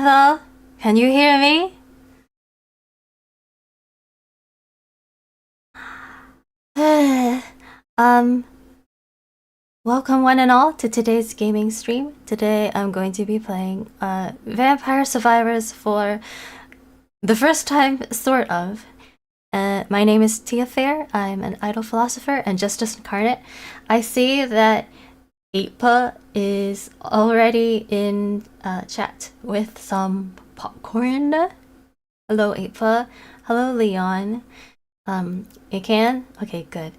Hello? Can you hear me? um, Welcome one and all to today's gaming stream. Today I'm going to be playing Vampire Survivors for the first time, sort of. My name is Faire. I'm an idle philosopher and justice incarnate. I see that 8pa is already in chat with some popcorn. Hello 8pa. Hello Leon. It can? Okay, good.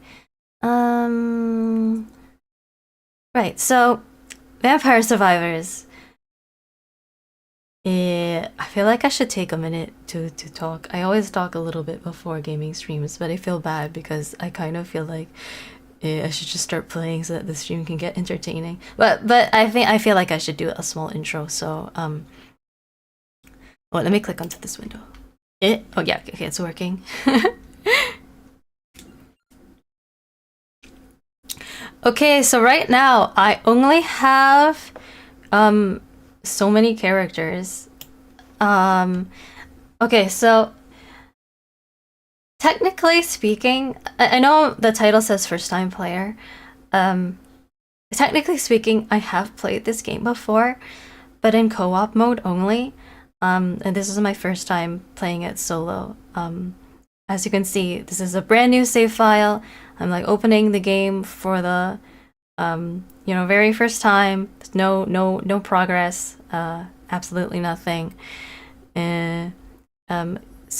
Right, so Vampire Survivors. I feel like I should take a minute to talk. I always talk a little bit before gaming streams, but I feel bad because I kind of feel like I should just start playing so that the stream can get entertaining. But I feel like I should do a small intro. So let me click onto this window. Oh yeah, okay, it's working. Okay, so right now I only have so many characters. Okay, so technically speaking, I know the title says first time player. Technically speaking, I have played this game before, but in co-op mode only. And this is my first time playing it solo. As you can see, this is a brand new save file. I'm like opening the game for the very first time. There's no progress, absolutely nothing. So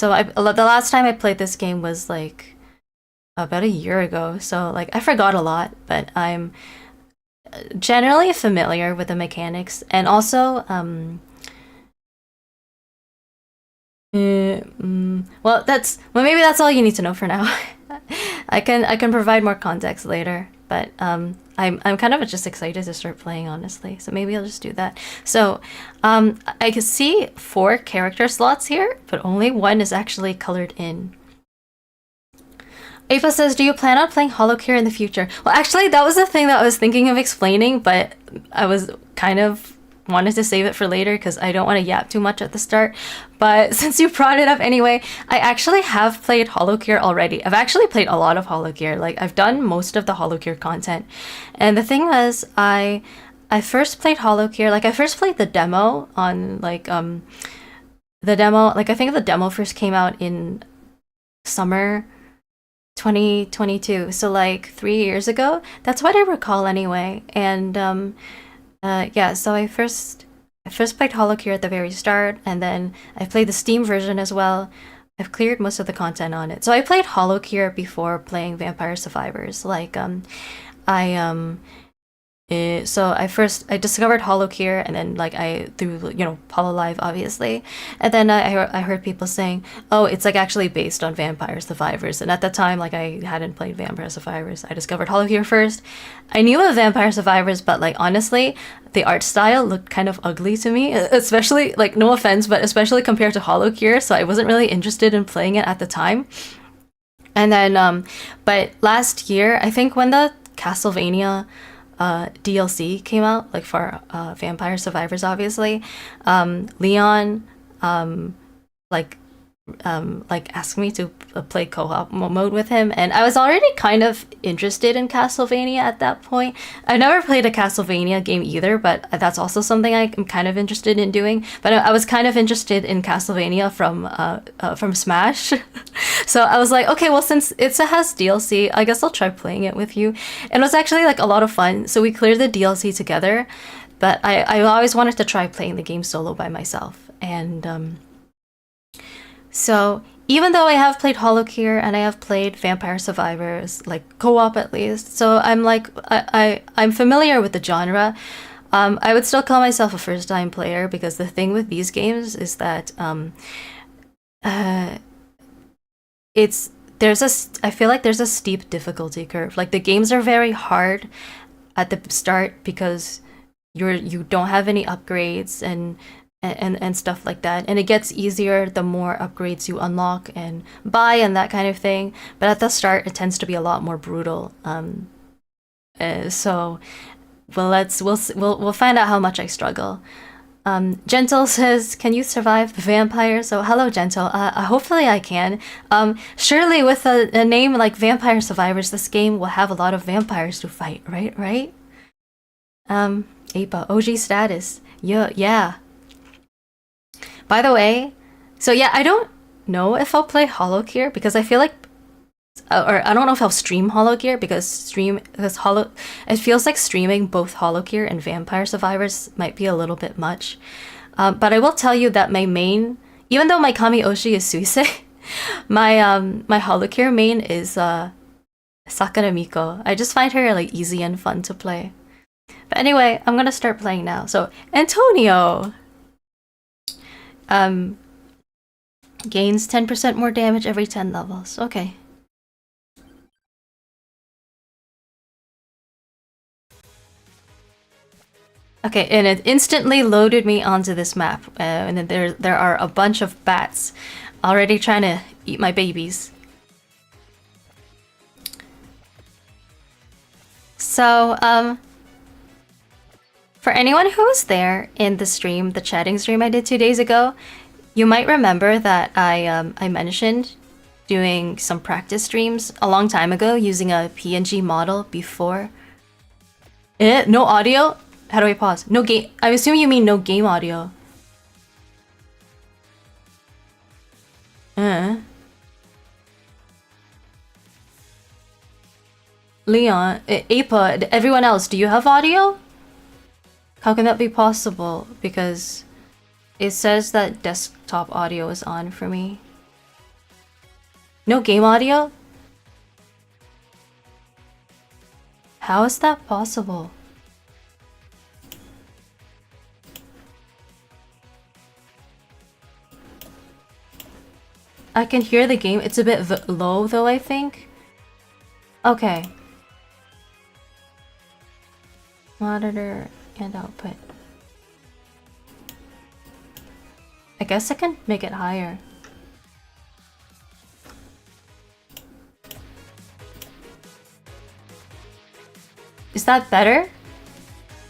the last time I played this game was like about a year ago. So like I forgot a lot, but I'm generally familiar with the mechanics, and also maybe that's all you need to know for now. I can provide more context later, but I'm kind of just excited to start playing, honestly. So maybe I'll just do that. So I can see 4 character slots here, but only one is actually colored in. Ava says, do you plan on playing HoloCure in the future? Well, actually, that was the thing that I was thinking of explaining, but I was kind of wanted to save it for later because I don't want to yap too much at the start. But since you brought it up anyway, I actually have played HoloCure already. I've actually played a lot of HoloCure. Like, I've done most of the HoloCure content. And the thing was, I first played HoloCure, like I first played the demo on like the demo, like I think the demo first came out in summer 2022, so like 3 years ago. That's what I recall anyway. And yeah, so I first played HoloCure at the very start, and then I played the Steam version as well. I've cleared most of the content on it. So I played HoloCure before playing Vampire Survivors. Like so I discovered HoloCure, and then like I through Hololive obviously, and then I heard people saying, oh, it's like actually based on Vampire Survivors. And at the time, like I hadn't played Vampire Survivors. I discovered HoloCure first. I knew of Vampire Survivors, but like honestly, the art style looked kind of ugly to me, especially like no offense, but especially compared to HoloCure. So I wasn't really interested in playing it at the time. And then but last year, I think when the Castlevania DLC came out, like for Vampire Survivors, obviously, Leon asked me to play co-op mode with him, and I was already kind of interested in Castlevania at that point. I never played a Castlevania game either, but that's also something I'm kind of interested in doing. But I was kind of interested in Castlevania from Smash. So I was like, okay, well, since it has DLC, I guess I'll try playing it with you. And it was actually like a lot of fun. So we cleared the DLC together, but I always wanted to try playing the game solo by myself. And so even though I have played HoloCure and I have played Vampire Survivors, like co-op at least, so I'm like I'm familiar with the genre. I would still call myself a first-time player because the thing with these games is that I feel like there's a steep difficulty curve. Like the games are very hard at the start because you don't have any upgrades and stuff like that, and it gets easier the more upgrades you unlock and buy and that kind of thing. But at the start, it tends to be a lot more brutal. So we'll find out how much I struggle. Gentle says, can you survive the vampire? So hello, Gentle. Hopefully I can. Surely with a name like Vampire Survivors, this game will have a lot of vampires to fight, right? Right? Apa, OG status. Yeah. By the way, so yeah, I don't know if I'll play Hollow Gear because I feel like, or I don't know if I'll stream Hollow Gear because it feels like streaming both Hollow Gear and Vampire Survivors might be a little bit much. But I will tell you that my main, even though my Kami Oshi is Suisei, my Hollow Gear main is Sakura Miko. I just find her like easy and fun to play. But anyway, I'm gonna start playing now. So Antonio gains 10% more damage every 10 levels. Okay. Okay, and it instantly loaded me onto this map. And then there are a bunch of bats already trying to eat my babies. So, for anyone who was there in the stream, the chatting stream I did 2 days ago, you might remember that I mentioned doing some practice streams a long time ago using a PNG model before. No audio? How do I pause? No game. I assume you mean no game audio. Leon, Apa, everyone else, do you have audio? How can that be possible? Because it says that desktop audio is on for me. No game audio? How is that possible? I can hear the game. It's a bit low though, I think. Okay. Monitor and output. I guess I can make it higher. Is that better?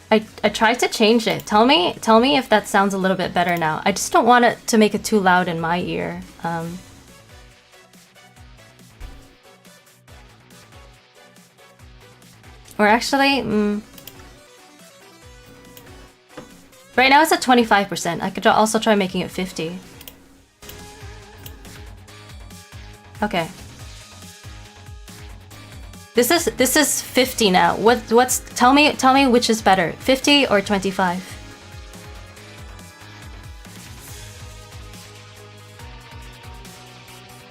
I tried to change it. Tell me if that sounds a little bit better now. I just don't want it to make it too loud in my ear. Or actually, right now it's at 25%. I could also try making it 50. Okay. This is 50 now. Tell me which is better, 50 or 25?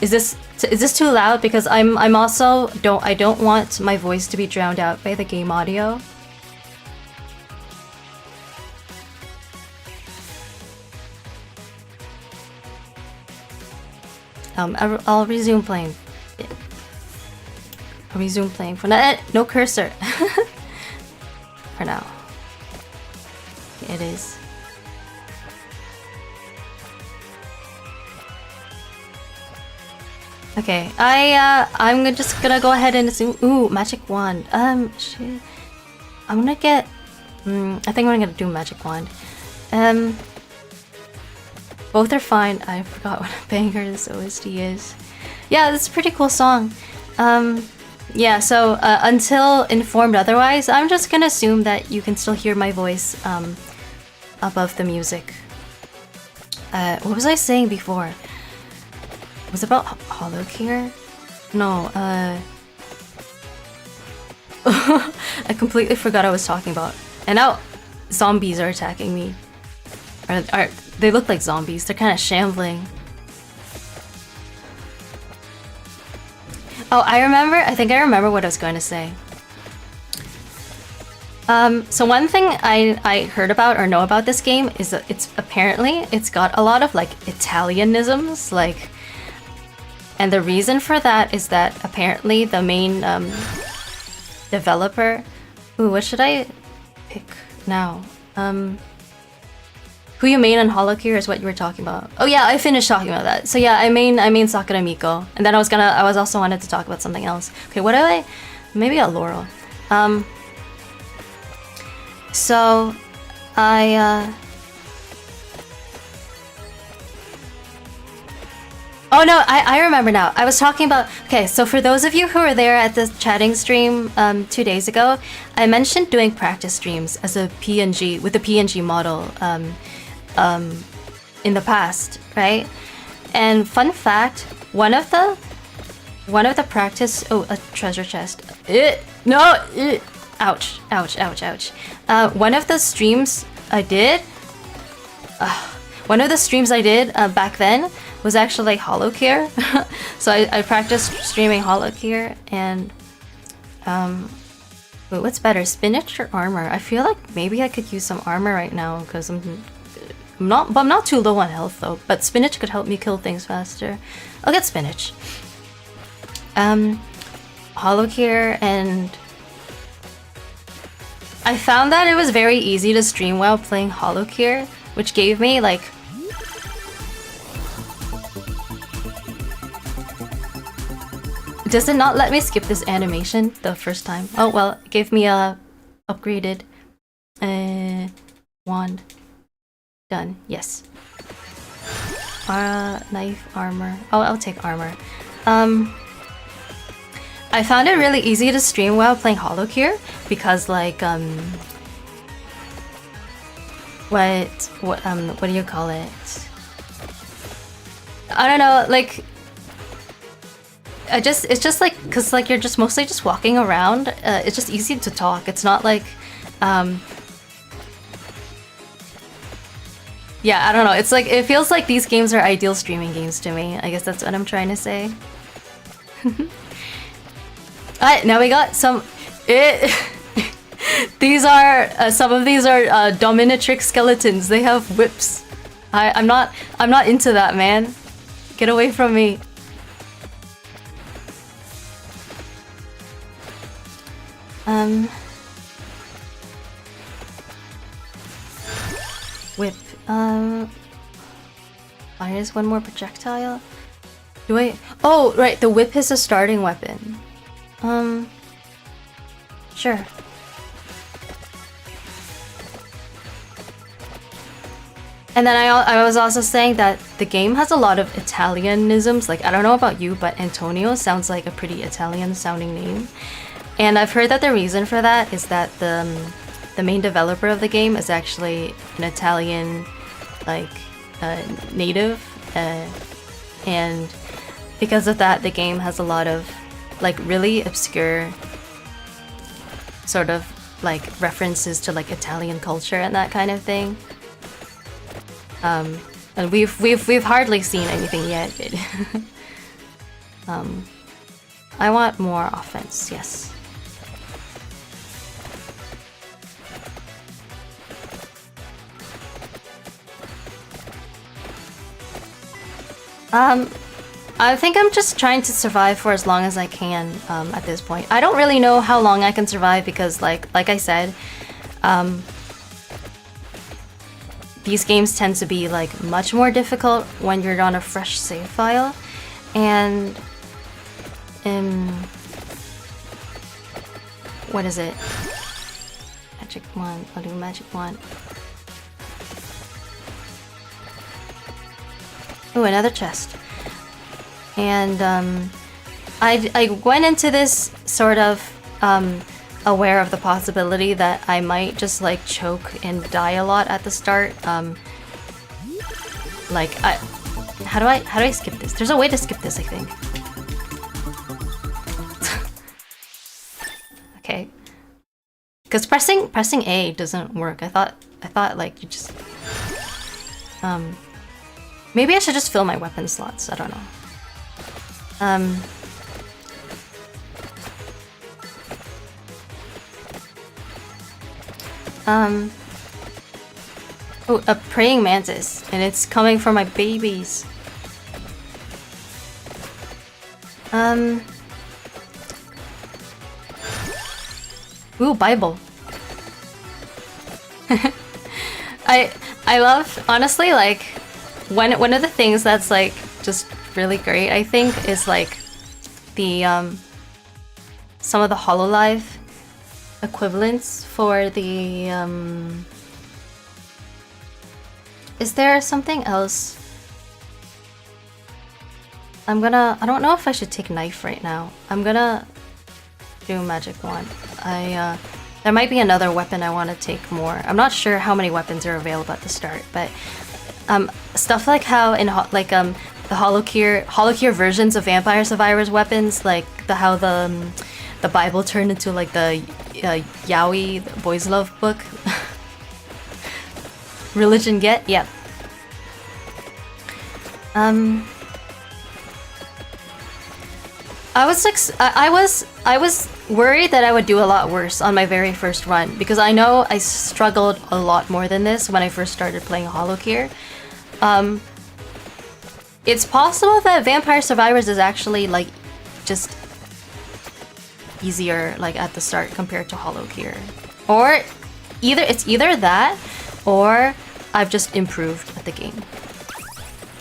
Is this too loud? Because I'm also I don't want my voice to be drowned out by the game audio. I'll resume playing. I'll resume playing for now. No cursor. For now. It is. Okay, I'm just gonna go ahead and assume. Ooh, magic wand. Shit. I'm gonna get. I think I'm gonna do magic wand. Both are fine. I forgot what a banger this OST is. Yeah, this is a pretty cool song. Yeah. So until informed otherwise, I'm just gonna assume that you can still hear my voice above the music. What was I saying before? Was it about Hollow Gear? No, I completely forgot I was talking about. And now zombies are attacking me. They look like zombies. They're kind of shambling. Oh, I think I remember what I was going to say. So one thing I heard about or know about this game is that it's got a lot of like Italianisms, like. And the reason for that is that apparently the main developer... Ooh, what should I pick now? Who you main on Hollow Gear is what you were talking about. Oh yeah, I finished talking about that. So yeah, I main Sakura Miko. And then I was also wanted to talk about something else. Okay, what do I... Maybe a Laurel. So... Oh no, I remember now. I was talking about, okay, so for those of you who were there at the chatting stream 2 days ago, I mentioned doing practice streams as a PNG, with the PNG model in the past, right? And fun fact, one of the practice, oh, a treasure chest. Ouch, ouch, ouch, ouch. One of the streams I did back then was actually HoloCare. So I practiced streaming HoloCare and wait, what's better, spinach or armor? I feel like maybe I could use some armor right now because I'm not too low on health though. But spinach could help me kill things faster. I'll get spinach. HoloCare, and I found that it was very easy to stream while playing HoloCare, which gave me like does it not let me skip this animation the first time? Oh well, it gave me a upgraded wand. Done. Yes. Knife, armor. Oh, I'll take armor. I found it really easy to stream while playing HoloCare because like what do you call it? I don't know, like it's just like, cause like you're just mostly just walking around. It's just easy to talk. It's not like yeah, I don't know. It's like, it feels like these games are ideal streaming games to me. I guess that's what I'm trying to say. Alright, now we got some. These are some of these are dominatrix skeletons. They have whips. I'm not into that, man. Get away from me. Whip. Minus one more projectile. Do I? Oh, right. The whip is a starting weapon. Sure. And then I was also saying that the game has a lot of Italianisms. Like, I don't know about you, but Antonio sounds like a pretty Italian sounding name. And I've heard that the reason for that is that the main developer of the game is actually an Italian, like, native. And because of that, the game has a lot of, like, really obscure sort of, like, references to, like, Italian culture and that kind of thing. And we've hardly seen anything yet. I want more offense, yes. I think I'm just trying to survive for as long as I can at this point. I don't really know how long I can survive because, like I said, these games tend to be like much more difficult when you're on a fresh save file, and what is it? Magic wand. I'll do magic wand. Oh, another chest. And I went into this sort of aware of the possibility that I might just like choke and die a lot at the start. Like how do I skip this? There's a way to skip this, I think. Okay. Because pressing A doesn't work. I thought like you just maybe I should just fill my weapon slots. I don't know. Oh, a praying mantis, and it's coming for my babies. Ooh, Bible. I love, honestly, like one of the things that's like just really great, I think, is like the some of the HoloLive equivalents for the is there something else? I don't know if I should take knife right now. I'm gonna do magic wand. There might be another weapon I want to take more. I'm not sure how many weapons are available at the start, but stuff like how in the Holocure versions of Vampire Survivors weapons, like how the Bible turned into like the Yaoi the Boys Love book. Religion get? Yep. I was worried that I would do a lot worse on my very first run, because I know I struggled a lot more than this when I first started playing Holocure. It's possible that Vampire Survivors is actually like just easier like at the start compared to Holocure, or it's either that or I've just improved at the game.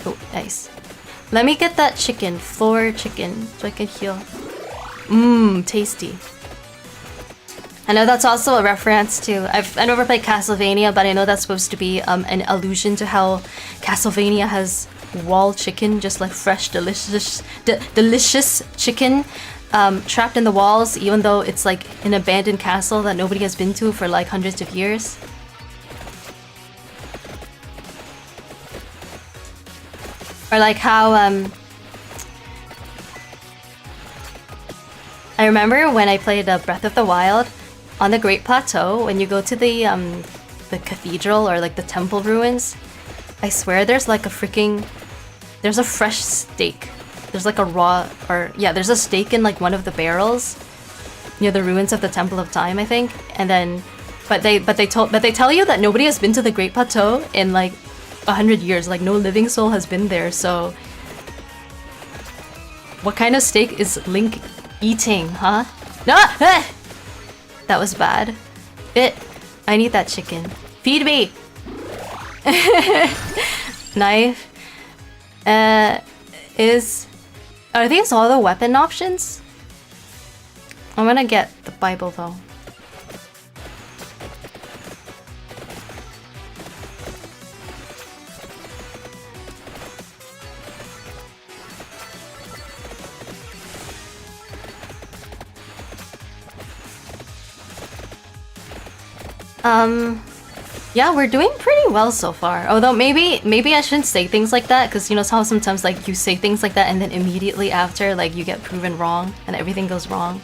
Oh, nice. Let me get that chicken, floor chicken, so I can heal. Mmm, tasty. I know that's also a reference to... I've never played Castlevania, but I know that's supposed to be an allusion to how Castlevania has wall chicken, just like fresh, delicious chicken trapped in the walls, even though it's like an abandoned castle that nobody has been to for like hundreds of years. Or like how I remember when I played Breath of the Wild on the Great Plateau, when you go to the cathedral or like the temple ruins, I swear there's like there's a fresh steak. There's like a raw, or yeah, there's a steak in like one of the barrels near the ruins of the Temple of Time, I think. And then but they tell you that nobody has been to the Great Plateau in like 100 years, like no living soul has been there. So what kind of steak is Link eating, huh? No! That was bad. I need that chicken. Feed me! Knife. Are these all the weapon options? I'm gonna get the Bible though. Yeah, we're doing pretty well so far. Although maybe I shouldn't say things like that, because you know how sometimes like you say things like that and then immediately after like you get proven wrong and everything goes wrong.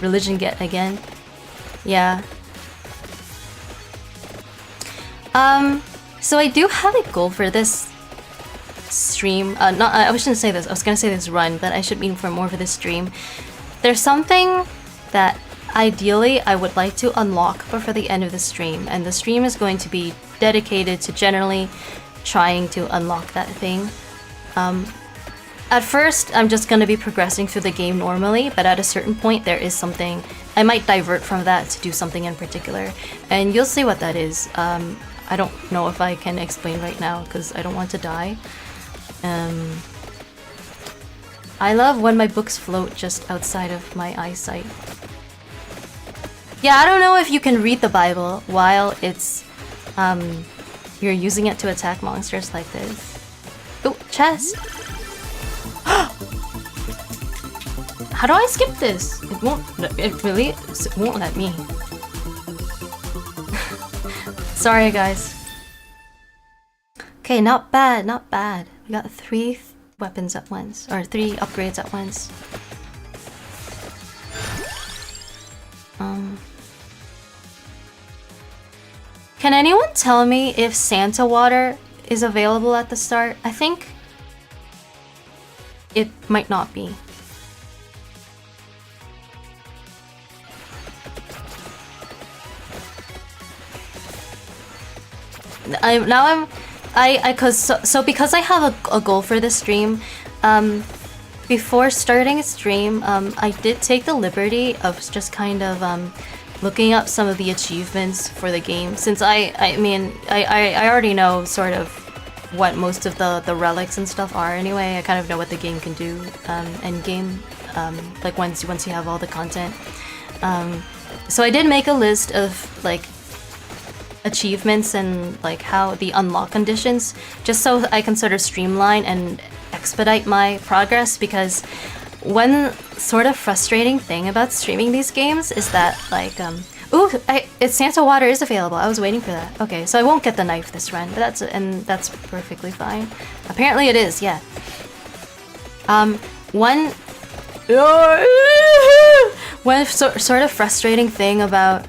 Religion get again. Yeah. So I do have a goal for this stream. I shouldn't say this. I was gonna say this run, but I should mean for more for this stream. There's something that ideally I would like to unlock before the end of the stream, and the stream is going to be dedicated to generally trying to unlock that thing. At first I'm just going to be progressing through the game normally, but at a certain point there is something I might divert from that to do something in particular, and you'll see what that is. I don't know if I can explain right now because I don't want to die. I love when my books float just outside of my eyesight. Yeah, I don't know if you can read the Bible while it's you're using it to attack monsters like this. Oh, chest! How do I skip this? It won't let me. Sorry guys. Okay, not bad, not bad. We got 3 weapons at once, or 3 upgrades at once. Can anyone tell me if Santa water is available at the start? I think it might not be. Because I have a goal for this stream, before starting a stream, I did take the liberty of just kind of looking up some of the achievements for the game, since I already know sort of what most of the relics and stuff are anyway. I kind of know what the game can do end game, like once you have all the content. So I did make a list of like achievements and like how the unlock conditions, just so I can sort of streamline and expedite my progress, because one sort of frustrating thing about streaming these games is that, like, ooh, it's Santa Water is available. I was waiting for that. Okay, so I won't get the knife this run, but that's perfectly fine. Apparently it is, yeah. One sort of frustrating thing about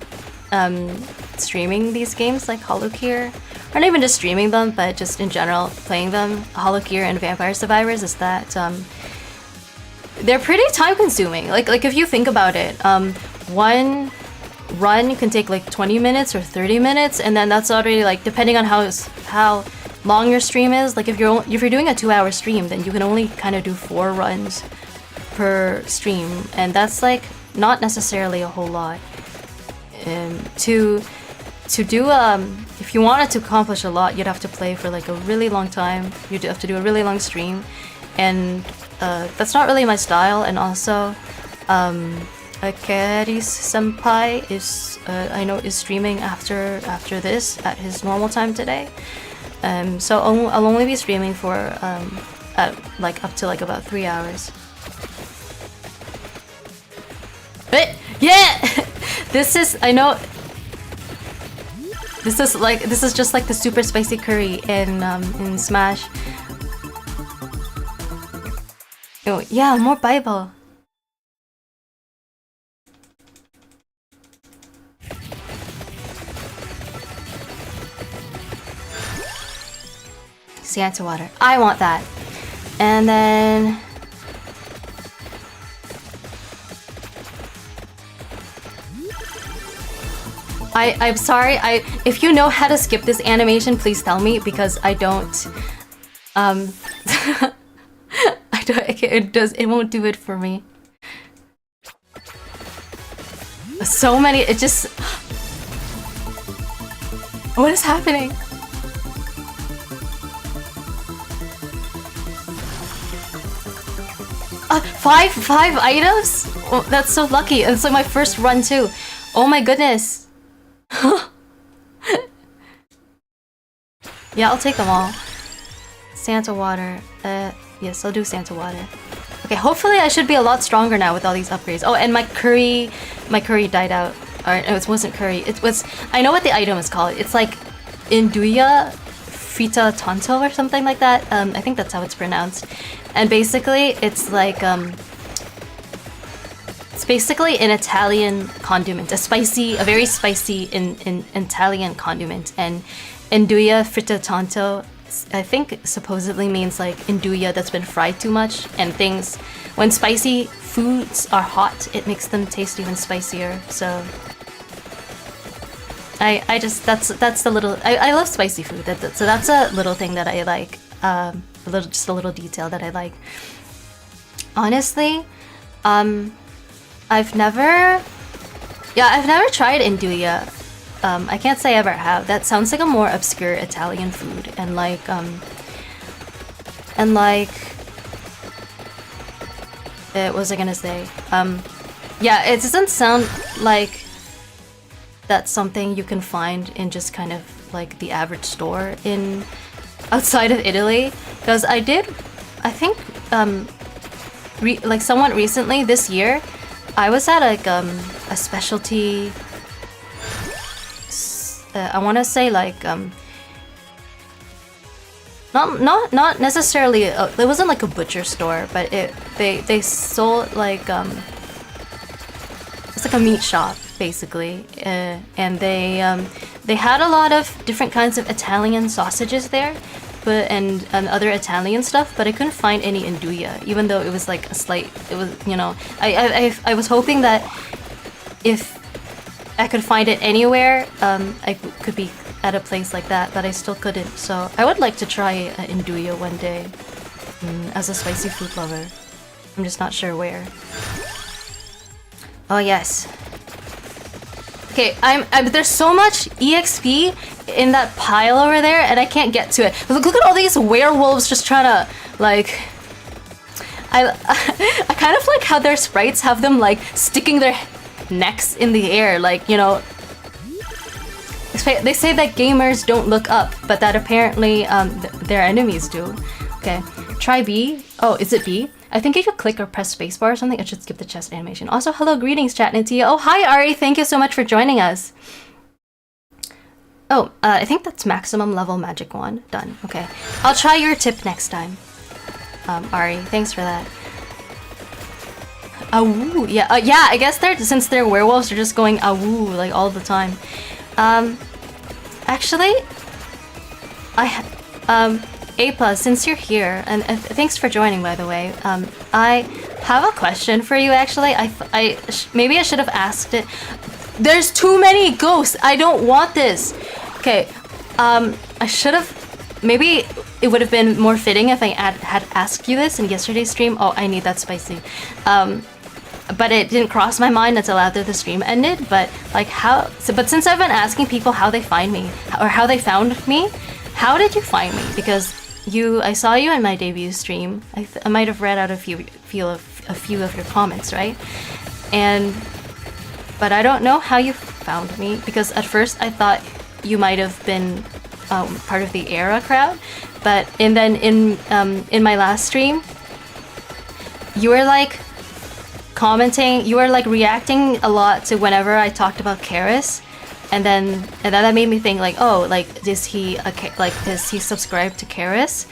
streaming these games like Holocure, or not even just streaming them, but just in general playing them, Holocure and Vampire Survivors, is that they're pretty time consuming. Like if you think about it, one run can take like 20 minutes or 30 minutes, and then that's already, like, depending on how long your stream is. Like if you're doing a 2-hour stream, then you can only kind of do 4 runs per stream, and that's like not necessarily a whole lot. To do if you wanted to accomplish a lot, you'd have to play for like a really long time. You'd have to do a really long stream, and that's not really my style. And also, Akeri's senpai is I know is streaming after this at his normal time today. So I'll only be streaming for at like up to like about 3 hours. But yeah, this is, I know. This is just like the super spicy curry in Smash. Oh yeah, more Bible. Santa Water. I want that. And then I'm sorry. If you know how to skip this animation, please tell me, because I don't. I don't. It won't do it for me. So many. It just. What is happening? Five items? Oh, that's so lucky. And it's like my first run too. Oh my goodness. Yeah, I'll take them all. Santa Water. Yes, I'll do Santa Water. Okay, hopefully I should be a lot stronger now with all these upgrades. Oh, and my curry died out. Alright, no, it wasn't curry. It was, I know what the item is called. It's like Induya Fita Tonto or something like that. I think that's how it's pronounced. And basically, it's like it's basically an Italian condiment, a very spicy in Italian condiment. And Induya Fita Tonto, I think supposedly means like induya that's been fried too much, and things, when spicy foods are hot, it makes them taste even spicier. So I just, that's the little, I love spicy food. So that's a little thing that I like, just a little detail that I like. Honestly, I've never tried induya. I can't say I ever have. That sounds like a more obscure Italian food, and like what was I gonna say? Yeah, it doesn't sound like that's something you can find in just kind of like the average store in outside of Italy. Because I think like somewhat recently this year, I was at like a specialty. I want to say like not necessarily it wasn't like a butcher store, but they sold like it's like a meat shop basically, and they had a lot of different kinds of Italian sausages there, but and other Italian stuff, but I couldn't find any induya, even though it was like a slight, it was, you know, I was hoping that if I could find it anywhere, I could be at a place like that, but I still couldn't. So I would like to try induya one day, as a spicy food lover. I'm just not sure where. Oh yes. Okay, there's so much EXP in that pile over there, and I can't get to it. Look at all these werewolves just trying to like. I kind of like how their sprites have them like sticking their necks in the air, like, you know. They say that gamers don't look up, but that apparently their enemies do. Okay, Try B. Oh, is it B? I think if you click or press spacebar or something, it should skip the chest animation. Also, hello, greetings, chat Natia. Oh, hi, Ari. Thank you so much for joining us. Oh, I think that's maximum level magic wand. Done. Okay. I'll try your tip next time. Ari, thanks for that. Awoo. Yeah, yeah, I guess since they're werewolves, they're just going awoo like all the time. Actually, Apa, since you're here, and thanks for joining, by the way. I have a question for you. Actually, maybe I should have asked it. There's too many ghosts. I don't want this. Okay. I should have. Maybe it would have been more fitting if I had asked you this in yesterday's stream. Oh, I need that spicy. But it didn't cross my mind until after the stream ended. But like how? But since I've been asking people how they find me or how they found me, how did you find me? Because I saw you in my debut stream. I might have read out a few of your comments, right? But I don't know how you found me, because at first I thought you might have been part of the Era crowd, and then in my last stream, you were like commenting, you were like reacting a lot to whenever I talked about Karis. And then that made me think like, oh, like does he subscribe to Karis?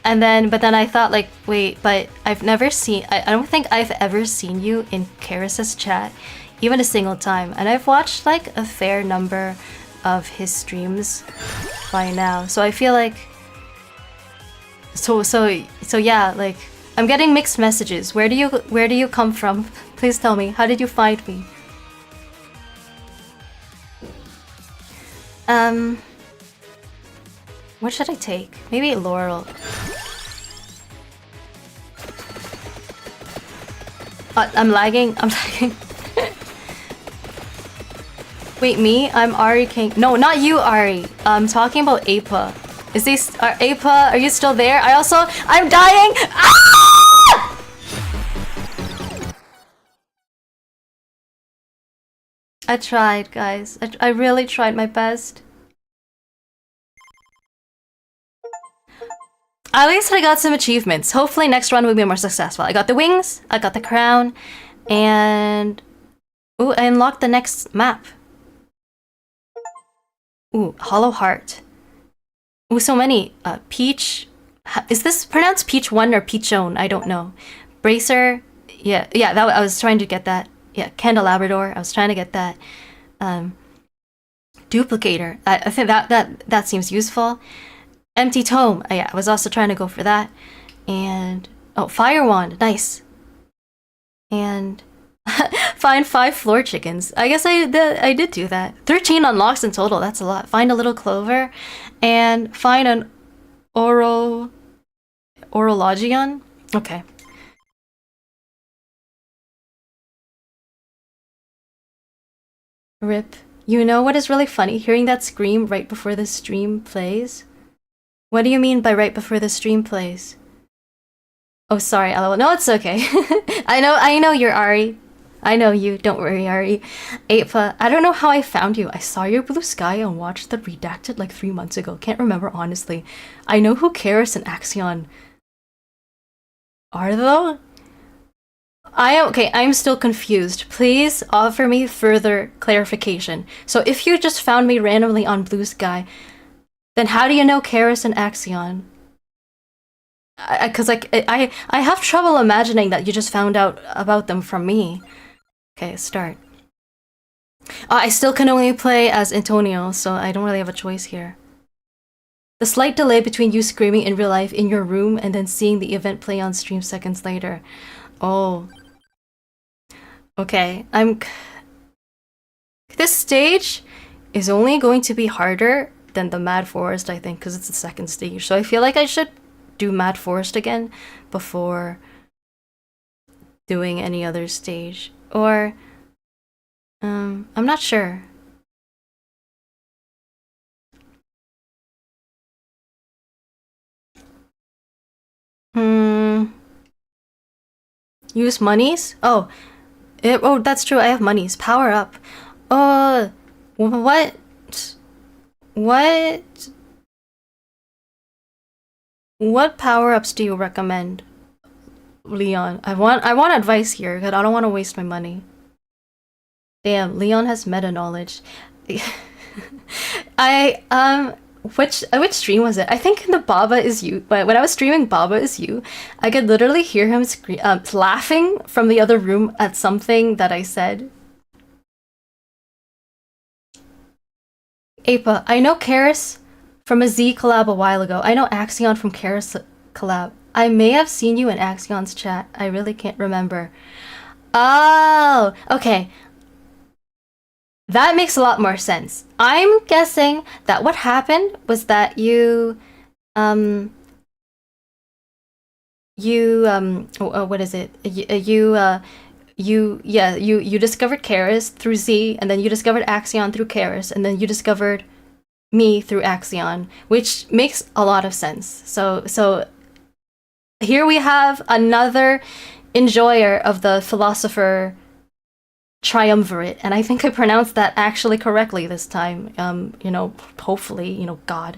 But then I thought like, wait, but I've never seen. I don't think I've ever seen you in Karis's chat, even a single time. And I've watched like a fair number of his streams by now, so I feel like. So yeah, like I'm getting mixed messages. Where do you come from? Please tell me. How did you find me? What should I take? Maybe Laurel. I'm lagging. Wait, me? I'm Ari King. No, not you, Ari. I'm talking about Apa. Apa, are you still there? I'm dying! Ah! I tried, guys. I really tried my best. At least I got some achievements. Hopefully next run will be more successful. I got the wings, I got the crown, and... Ooh, I unlocked the next map. Ooh, Hollow Heart. Ooh, so many. Peach... Is this pronounced Peach 1 or Peachone? I don't know. Bracer... Yeah, I was trying to get that. Yeah, Candelabrador, I was trying to get that. Duplicator. I think that seems useful. Empty Tome. Yeah, I was also trying to go for that. And oh, Fire Wand, nice. And find 5 floor chickens. I guess I did do that. 13 unlocks in total. That's a lot. Find a little clover, and find an Orologion. Okay. Rip. You know what is really funny? Hearing that scream right before the stream plays. What do you mean by right before the stream plays? Oh, sorry, LOL. No, it's okay. I know you're Ari. I know you. Don't worry, Ari. Apa, I don't know how I found you. I saw your blue sky and watched the Redacted like 3 months ago. Can't remember, honestly. I know who Karis and Axion are, though. I'm still confused. Please offer me further clarification. So if you just found me randomly on Blue Sky, then how do you know Karis and Axion? Because I have trouble imagining that you just found out about them from me. Okay, start. I still can only play as Antonio, so I don't really have a choice here. The slight delay between you screaming in real life in your room and then seeing the event play on stream seconds later. Oh. Okay, this stage is only going to be harder than the Mad Forest, I think, because it's the second stage. So I feel like I should do Mad Forest again before doing any other stage. Or, I'm not sure. Use monies? Oh, that's true. I have monies. Power up. What? What? What power-ups do you recommend, Leon? I want advice here, because I don't want to waste my money. Damn, Leon has meta knowledge. Which stream was it? I think in the Baba Is You. But when I was streaming Baba Is You, I could literally hear him laughing from the other room at something that I said. Apa, I know Karis from a Z collab a while ago. I know Axion from Karis collab. I may have seen you in Axion's chat. I really can't remember. Oh, okay. That makes a lot more sense. I'm guessing that what happened was that what is it? You discovered Karis through Z, and then you discovered Axion through Karis, and then you discovered me through Axion, which makes a lot of sense. So here we have another enjoyer of the philosopher triumvirate, and I think I pronounced that actually correctly this time. Hopefully, God.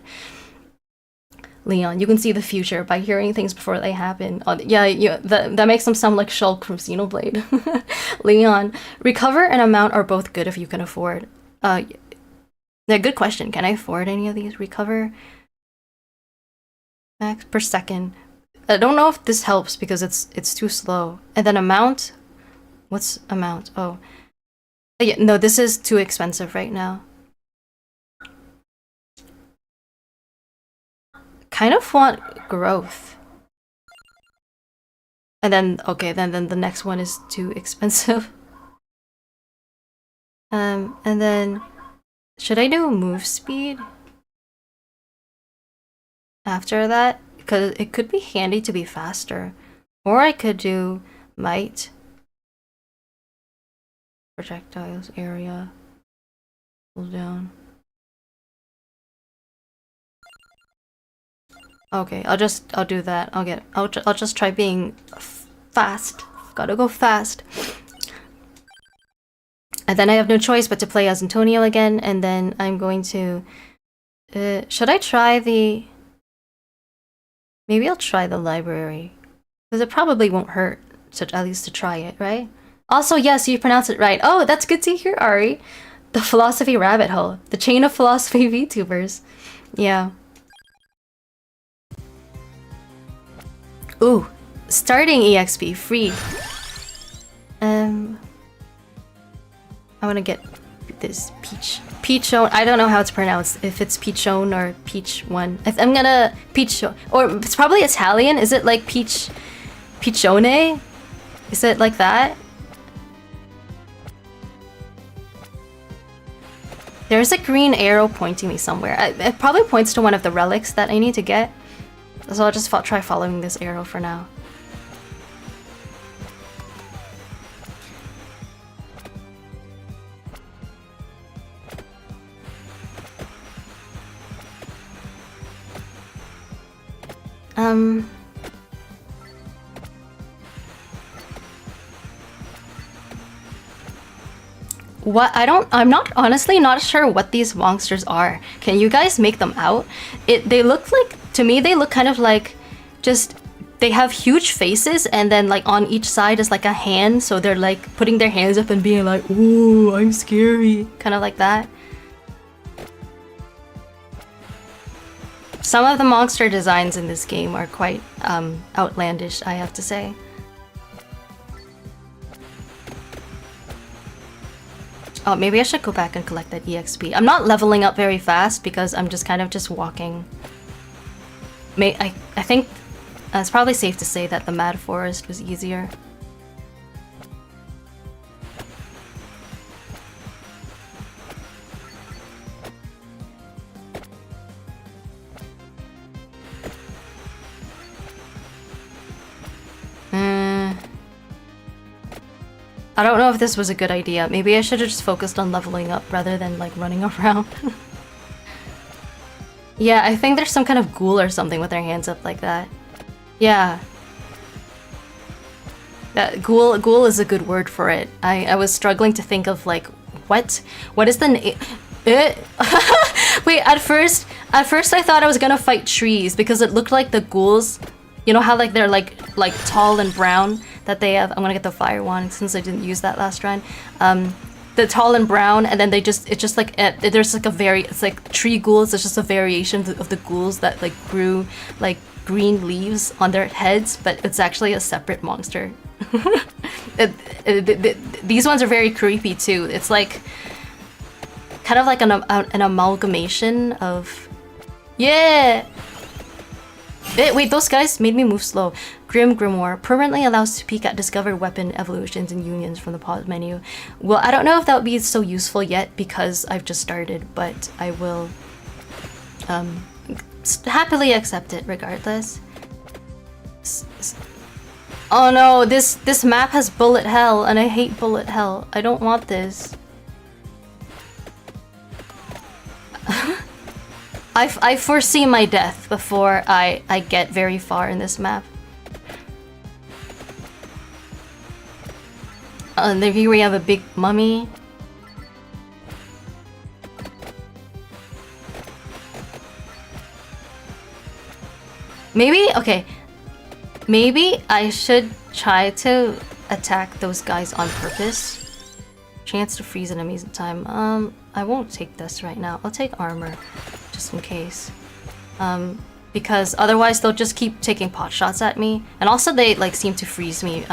Leon, you can see the future by hearing things before they happen. That makes them sound like Shulk from Xenoblade. Leon, recover and amount are both good if you can afford. Yeah, good question. Can I afford any of these? Recover max per second. I don't know if this helps because it's too slow. And then amount. What's amount? Oh. Yeah, no, this is too expensive right now. Kind of want growth. And then, okay, then the next one is too expensive. And then, should I do move speed? After that? Because it could be handy to be faster. Or I could do might. Projectiles area. Pull down. Okay, I'll do that. I'll just try being fast. Gotta go fast. And then I have no choice but to play as Antonio again, and then I'm going to should I try the maybe I'll try the library. Because it probably won't hurt, at least to try it, right? Also, yes, you pronounce it right. Oh, that's good to hear, Ari. The philosophy rabbit hole. The chain of philosophy VTubers. Yeah. Ooh, starting EXP, free. I want to get this Peachone. I don't know how it's pronounced, if it's Peachone or Peach one. I'm gonna Peachone, or it's probably Italian. Is it like Peachone? Is it like that? There's a green arrow pointing me somewhere. It probably points to one of the relics that I need to get. So I'll just try following this arrow for now. I'm honestly not sure what these monsters are. Can you guys make them out? They look like, to me, they look kind of like they have huge faces, and then like on each side is like a hand, so they're like putting their hands up and being like, ooh, I'm scary. Kind of like that. Some of the monster designs in this game are quite outlandish, I have to say. Oh, maybe I should go back and collect that EXP. I'm not leveling up very fast because I'm just kind of walking. I think it's probably safe to say that the Mad Forest was easier. I don't know if this was a good idea. Maybe I should have just focused on leveling up rather than like running around. Yeah, I think there's some kind of ghoul or something with their hands up like that. Yeah. That ghoul is a good word for it. I was struggling to think of like what is the name? It wait, at first I thought I was gonna fight trees because it looked like the ghouls. You know how like they're like tall and brown that they have. I'm gonna get the fire one since I didn't use that last run. The tall and brown, and then it's just like there's like it's like tree ghouls. It's just a variation of the ghouls that like grew like green leaves on their heads, but it's actually a separate monster. These ones are very creepy too. It's like kind of like an amalgamation of yeah. Wait, those guys made me move slow. Grim Grimoire permanently allows to peek at discovered weapon evolutions and unions from the pause menu. Well, I don't know if that would be so useful yet because I've just started, but I will happily accept it regardless. Oh no, this map has bullet hell, and I hate bullet hell. I don't want this. I foresee my death before I get very far in this map. And here we have a big mummy. Maybe I should try to attack those guys on purpose. Chance to freeze enemies in time. I won't take this right now. I'll take armor, just in case. Because otherwise they'll just keep taking pot shots at me. And also they like seem to freeze me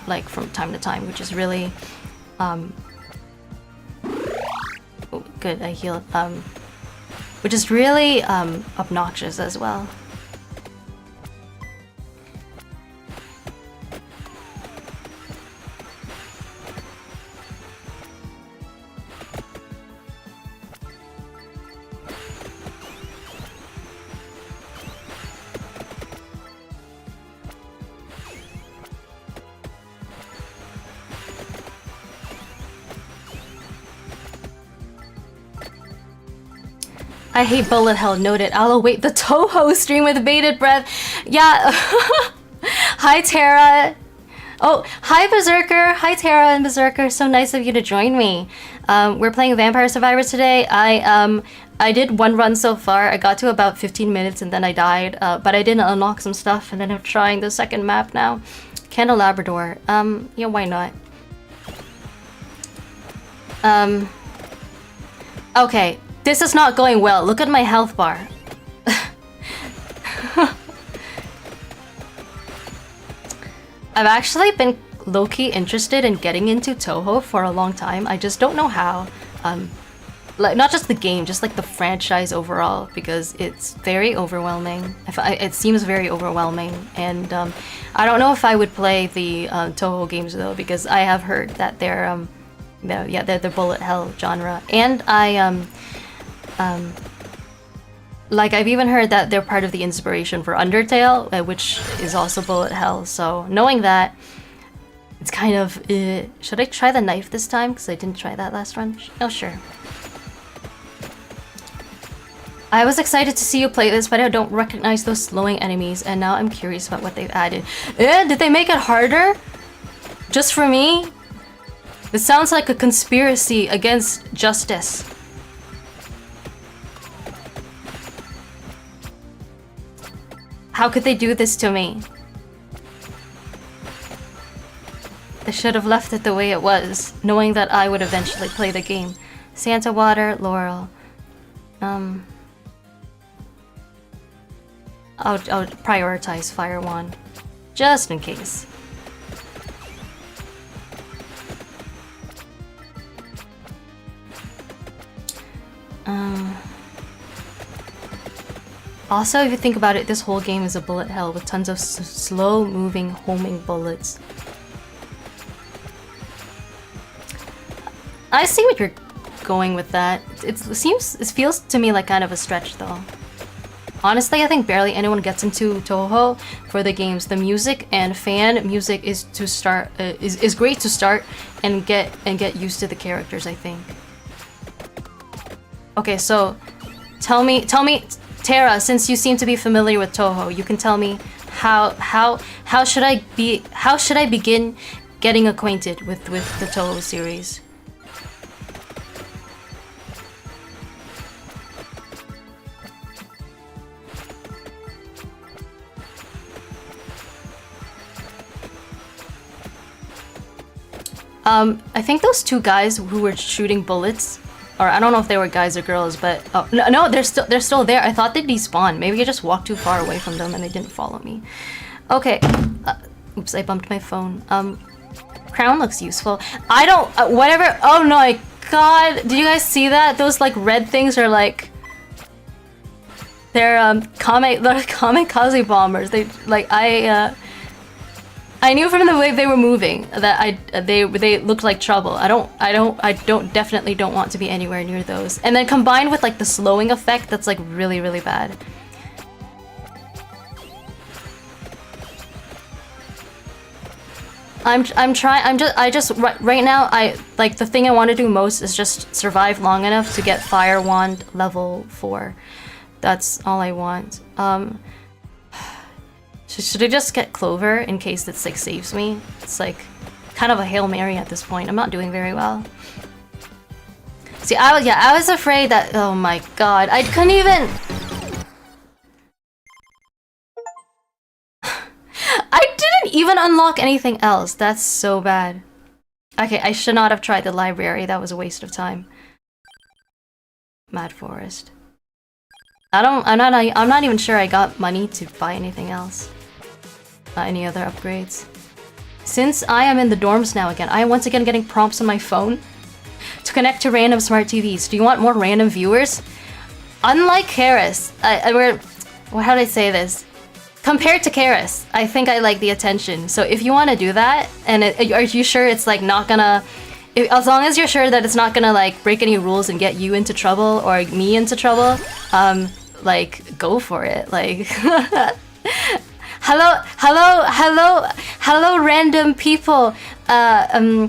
like from time to time, which is really oh, good, I healed. Which is really obnoxious as well. I hate bullet hell, noted. I'll await the Toho stream with bated breath. Yeah. Hi, Tara. Oh, hi, Berserker. Hi, Tara and Berserker. So nice of you to join me. We're playing Vampire Survivors today. I did one run so far. I got to about 15 minutes and then I died. But I did unlock some stuff and then I'm trying the second map now. Candle Labrador. Yeah, why not? Okay. This is not going well. Look at my health bar. I've actually been low-key interested in getting into Toho for a long time. I just don't know how. Like not just the game, just like the franchise overall, because it's very overwhelming. It seems very overwhelming, and I don't know if I would play the Toho games though, because I have heard that they're the bullet hell genre, and like I've even heard that they're part of the inspiration for Undertale, which is also bullet hell. So knowing that, it's kind of should I try the knife this time? Because I didn't try that last run. Oh sure. I was excited to see you play this, but I don't recognize those slowing enemies, and now I'm curious about what they've added. Did they make it harder? Just for me? It sounds like a conspiracy against justice. How could they do this to me? They should have left it the way it was, knowing that I would eventually play the game. Santa Water, Laurel. I'll prioritize Fire Wand, just in case. Also, if you think about it, this whole game is a bullet hell with tons of slow-moving, homing bullets. I see what you're going with that. It feels to me like kind of a stretch, though. Honestly, I think barely anyone gets into Toho for the games. The music and fan music is great to start and get used to the characters, I think. Okay, so tell me, Tara, since you seem to be familiar with Toho, you can tell me how should I begin getting acquainted with the Toho series? I think those two guys who were shooting bullets, or I don't know if they were guys or girls, but oh, no, they're still there. I thought they'd despawn. Maybe I just walked too far away from them and they didn't follow me. Okay. Oops, I bumped my phone. Crown looks useful. I don't. Whatever. Oh no, my God! Did you guys see that? Those like red things are like. They're kamikaze bombers. They like I knew from the way they were moving that they looked like trouble. I definitely don't want to be anywhere near those. And then combined with like the slowing effect, that's like really, really bad. Right now, like the thing I want to do most is just survive long enough to get Fire Wand level 4. That's all I want. Should I just get Clover in case this like saves me? It's like kind of a Hail Mary at this point. I'm not doing very well. See, I was afraid that, oh my God, I couldn't even. I didn't even unlock anything else. That's so bad. Okay, I should not have tried the library. That was a waste of time. Mad Forest. I'm not even sure I got money to buy anything else. Any other upgrades. Since I am in the dorms now again, I am once again getting prompts on my phone to connect to random smart TVs. Do you want more random viewers? Unlike Karis, how do I say this? Compared to Karis, I think I like the attention. So if you want to do that, and are you sure it's like not gonna, as long as you're sure that it's not gonna like break any rules and get you into trouble or me into trouble, like go for it. Like, hello, random people.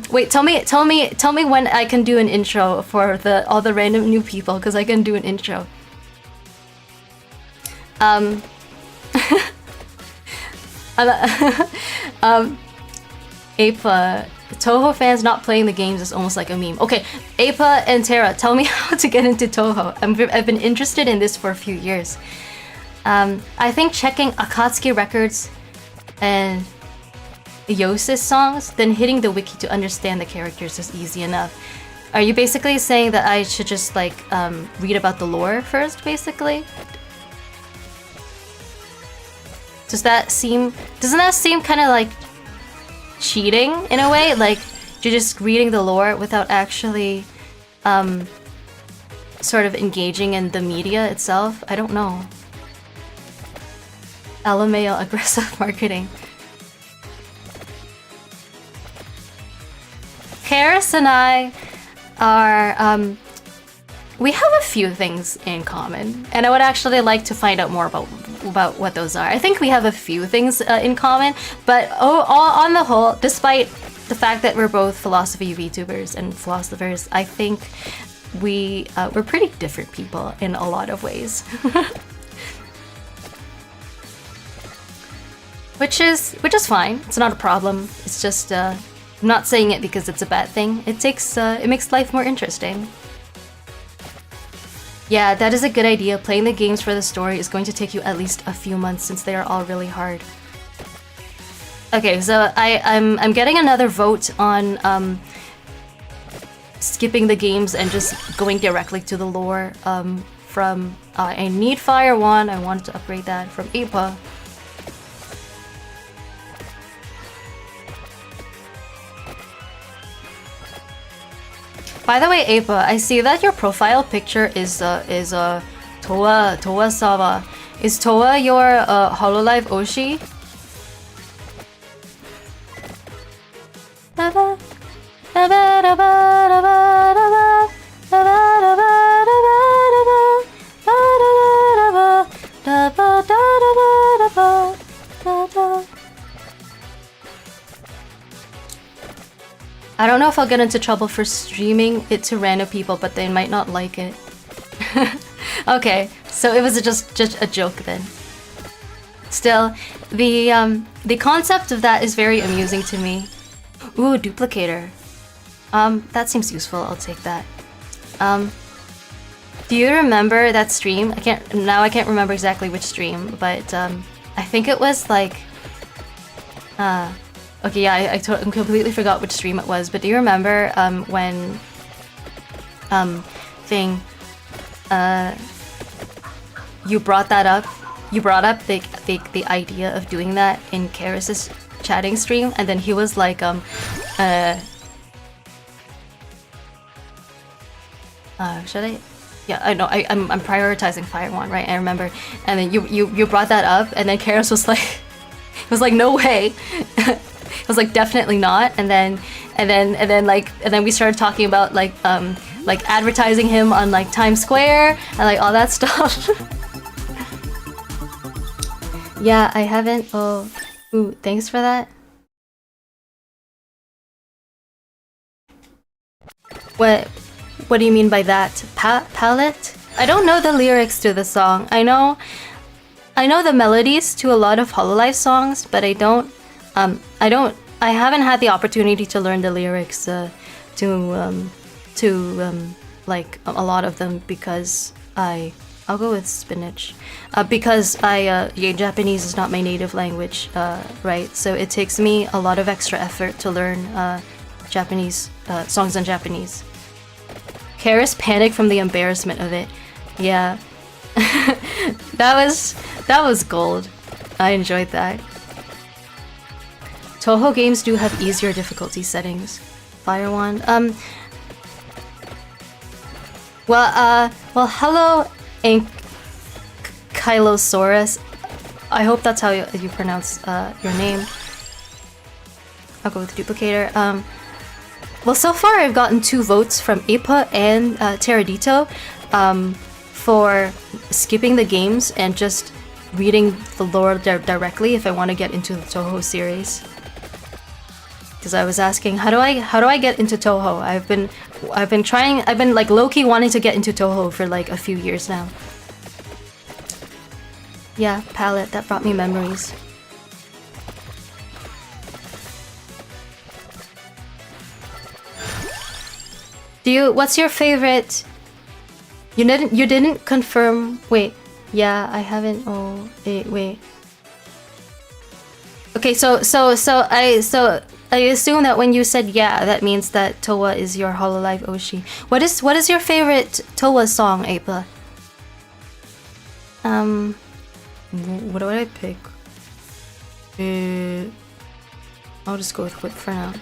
Wait, tell me when I can do an intro for all the random new people, because I can do an intro. Apa, Toho fans not playing the games is almost like a meme. Okay, Apa and Tara, tell me how to get into Toho. I've been interested in this for a few years. I think checking Akatsuki records and Yosis songs, then hitting the wiki to understand the characters is easy enough. Are you basically saying that I should just like read about the lore first, basically? Doesn't that seem kind of like cheating in a way? Like you're just reading the lore without actually sort of engaging in the media itself? I don't know. LMAO aggressive marketing. Karis and I are we have a few things in common, and I would actually like to find out more about what those are. I think we have a few things in common, but on the whole, despite the fact that we're both philosophy VTubers and philosophers, I think we're pretty different people in a lot of ways. Which is fine. It's not a problem. It's just I'm not saying it because it's a bad thing. It makes life more interesting. Yeah, that is a good idea. Playing the games for the story is going to take you at least a few months since they are all really hard. Okay, so I'm getting another vote on skipping the games and just going directly to the lore from I need Fire Wand. I wanted to upgrade that from Apa. By the way, Apa, I see that your profile picture is Toa Sawa. Is Toa your Hololive Oshi? I don't know if I'll get into trouble for streaming it to random people, but they might not like it. Okay, so it was just a joke then. Still, the concept of that is very amusing to me. Ooh, duplicator. That seems useful. I'll take that. Do you remember that stream? I can't remember exactly which stream, but I think it was like Okay, yeah, I completely forgot which stream it was, but do you remember when thing you brought that up? You brought up the idea of doing that in Karis's chatting stream, and then he was like should I? Yeah, I know. I'm prioritizing Fire One, right? I remember, and then you brought that up, and then Karis was like, was like, no way. I was like, definitely not. And then we started talking about like advertising him on like Times Square and like all that stuff. Yeah, I haven't. Oh, ooh, thanks for that. What do you mean by that? Palette? I don't know the lyrics to the song. I know the melodies to a lot of Hololive songs, but I haven't had the opportunity to learn the lyrics to like a lot of them because I'll go with spinach because Japanese is not my native language, right? So it takes me a lot of extra effort to learn Japanese songs in Japanese. Karis panicked from the embarrassment of it. Yeah, that was gold. I enjoyed that. Toho games do have easier difficulty settings. Fire Wand. Well, hello, Ankylosaurus. I hope that's how you pronounce your name. I'll go with Duplicator. Well, so far I've gotten 2 votes from Apa and Teradito for skipping the games and just reading the lore directly if I want to get into the Toho series. Because I was asking, how do I get into Toho? I've been like low-key wanting to get into Toho for like a few years now. Yeah, palette, that brought me memories. What's your favorite? You didn't confirm. Wait, yeah, I haven't. Oh, wait. Okay, so I assume that when you said yeah, that means that Towa is your Hololive Oshi. What is your favorite Towa song, Apa? What do I pick? I'll just go with Whip for now.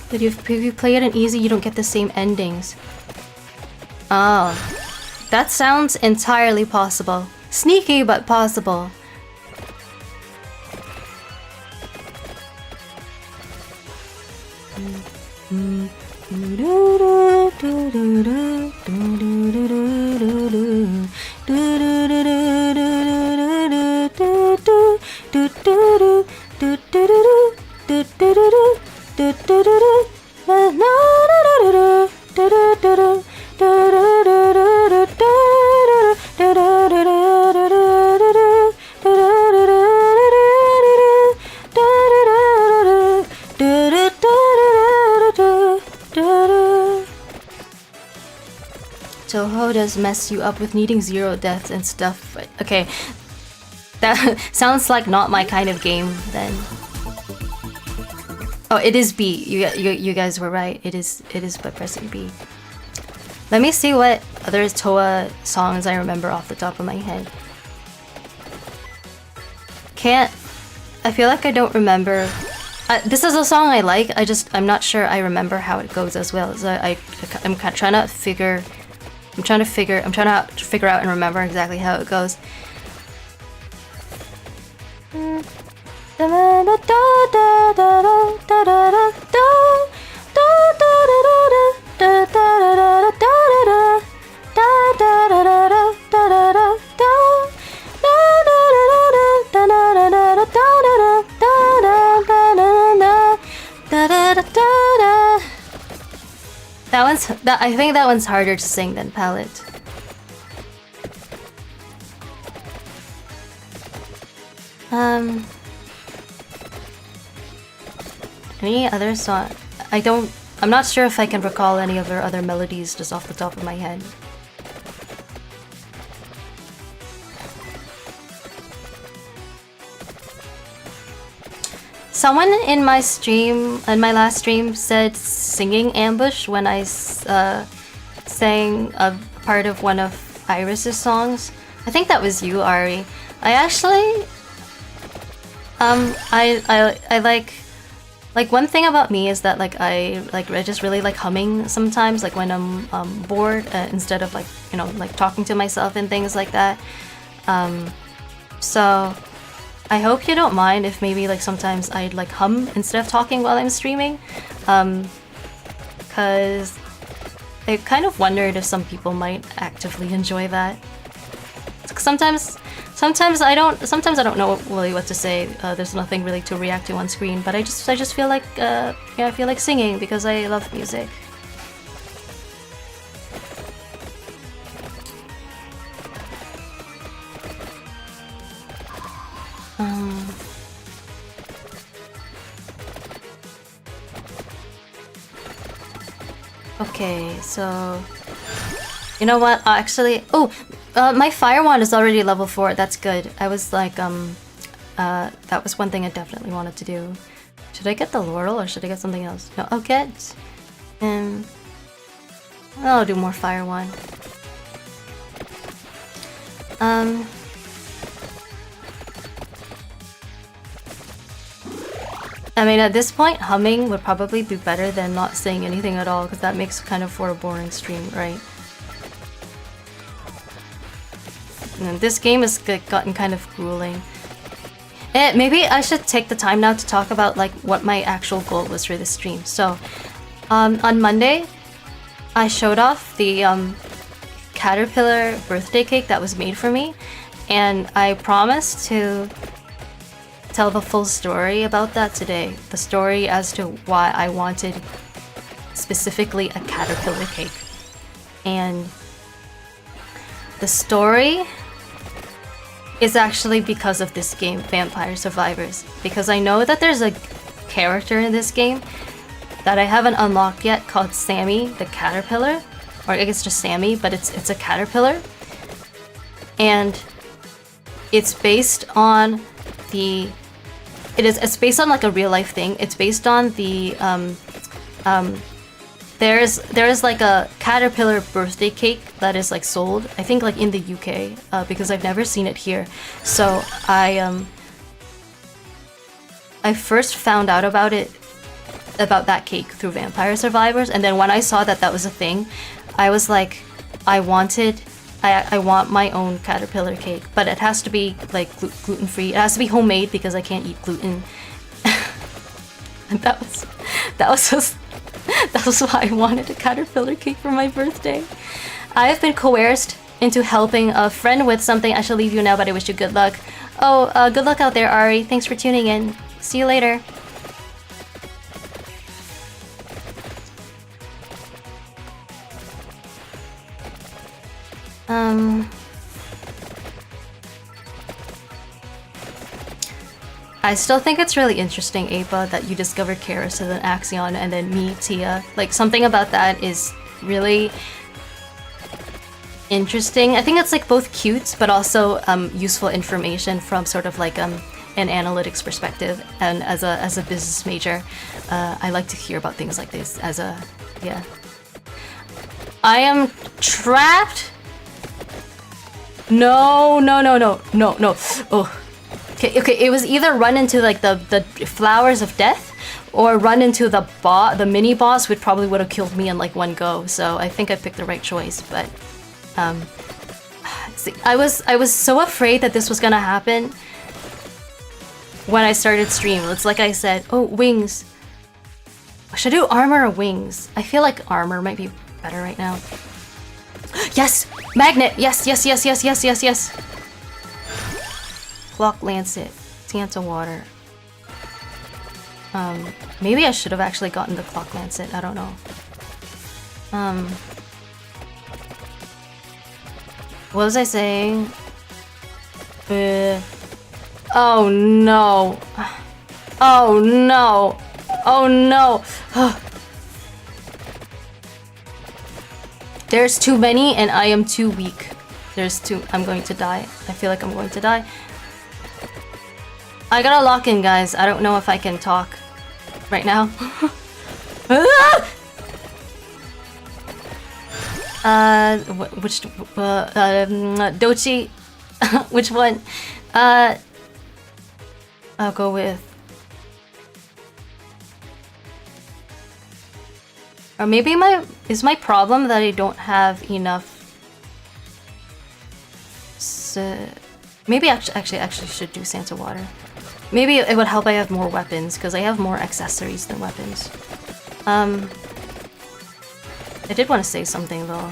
But if you play it in easy, you don't get the same endings. Oh, that sounds entirely possible. Sneaky, but possible. Toho does mess you up with needing 0 deaths and stuff. Okay, that sounds like not my kind of game then. Oh, it is B. You guys were right. It is by pressing B. Let me see what other Towa songs I remember off the top of my head. I feel like I don't remember. This is a song I like. I'm not sure I remember how it goes as well. So I'm trying to figure out and remember exactly how it goes. I think that one's harder to sing than Palette. Any other song? I'm not sure if I can recall any of her other melodies just off the top of my head. Someone in my stream, in my last stream, said singing ambush when I sang a part of one of Iris's songs. I think that was you, Ari. I actually, I like one thing about me is that I just really like humming sometimes, like when I'm bored, instead of like, you know, like talking to myself and things like that. So I hope you don't mind if maybe like sometimes I'd like hum instead of talking while I'm streaming, because I kind of wondered if some people might actively enjoy that. Sometimes I don't know really what to say. There's nothing really to react to on screen, but I just feel like yeah, I feel like singing because I love music. Okay, so you know what? Actually, my fire wand is already level 4. That's good. I was like, that was one thing I definitely wanted to do. Should I get the laurel or should I get something else? No, I'll get, I'll do more fire wand. I mean, at this point, humming would probably be better than not saying anything at all, because that makes kind of for a boring stream, right? And this game has gotten kind of grueling. Maybe I should take the time now to talk about like what my actual goal was for this stream. So, on Monday, I showed off the caterpillar birthday cake that was made for me, and I promised to tell the full story about that today. The story as to why I wanted specifically a caterpillar cake. And the story is actually because of this game, Vampire Survivors. Because I know that there's a character in this game that I haven't unlocked yet called Sammy the Caterpillar. Or I guess just Sammy, but it's a caterpillar. And it's based on the... It's based on like a real life thing. It's based on the there's like a caterpillar birthday cake that is like sold, I think like in the UK, because I've never seen it here. So I first found out about that cake through Vampire Survivors, and then when I saw that was a thing, I was like, I want my own caterpillar cake, but it has to be like gluten-free. It has to be homemade because I can't eat gluten. And that was why I wanted a caterpillar cake for my birthday. I have been coerced into helping a friend with something. I shall leave you now, but I wish you good luck. Oh, good luck out there, Ari. Thanks for tuning in. See you later. I still think it's really interesting, Apa, that you discovered Karis as an Axion and then me, Tia. Like, something about that is really interesting. I think it's like both cute, but also useful information from sort of like an analytics perspective. And as a business major, I like to hear about things like this. Yeah. I am trapped. No. Oh. Okay, it was either run into like the flowers of death or run into the mini boss, which probably would have killed me in like one go. So I think I picked the right choice, but see, I was so afraid that this was gonna happen when I started stream. It's like I said, oh, wings. Should I do armor or wings? I feel like armor might be better right now. Yes! Magnet! Yes! Clock Lancet. Tanta Water. Maybe I should have actually gotten the Clock Lancet. I don't know. What was I saying? Oh no. Oh no. Oh no! There's too many and I am too weak. I'm going to die. I feel like I'm going to die. I gotta lock in, guys. I don't know if I can talk right now. Dochi. Which one? I'll go with... Or maybe is my problem that I don't have enough... Maybe actually should do Santa Water. Maybe it would help I have more weapons, because I have more accessories than weapons. I did want to say something though.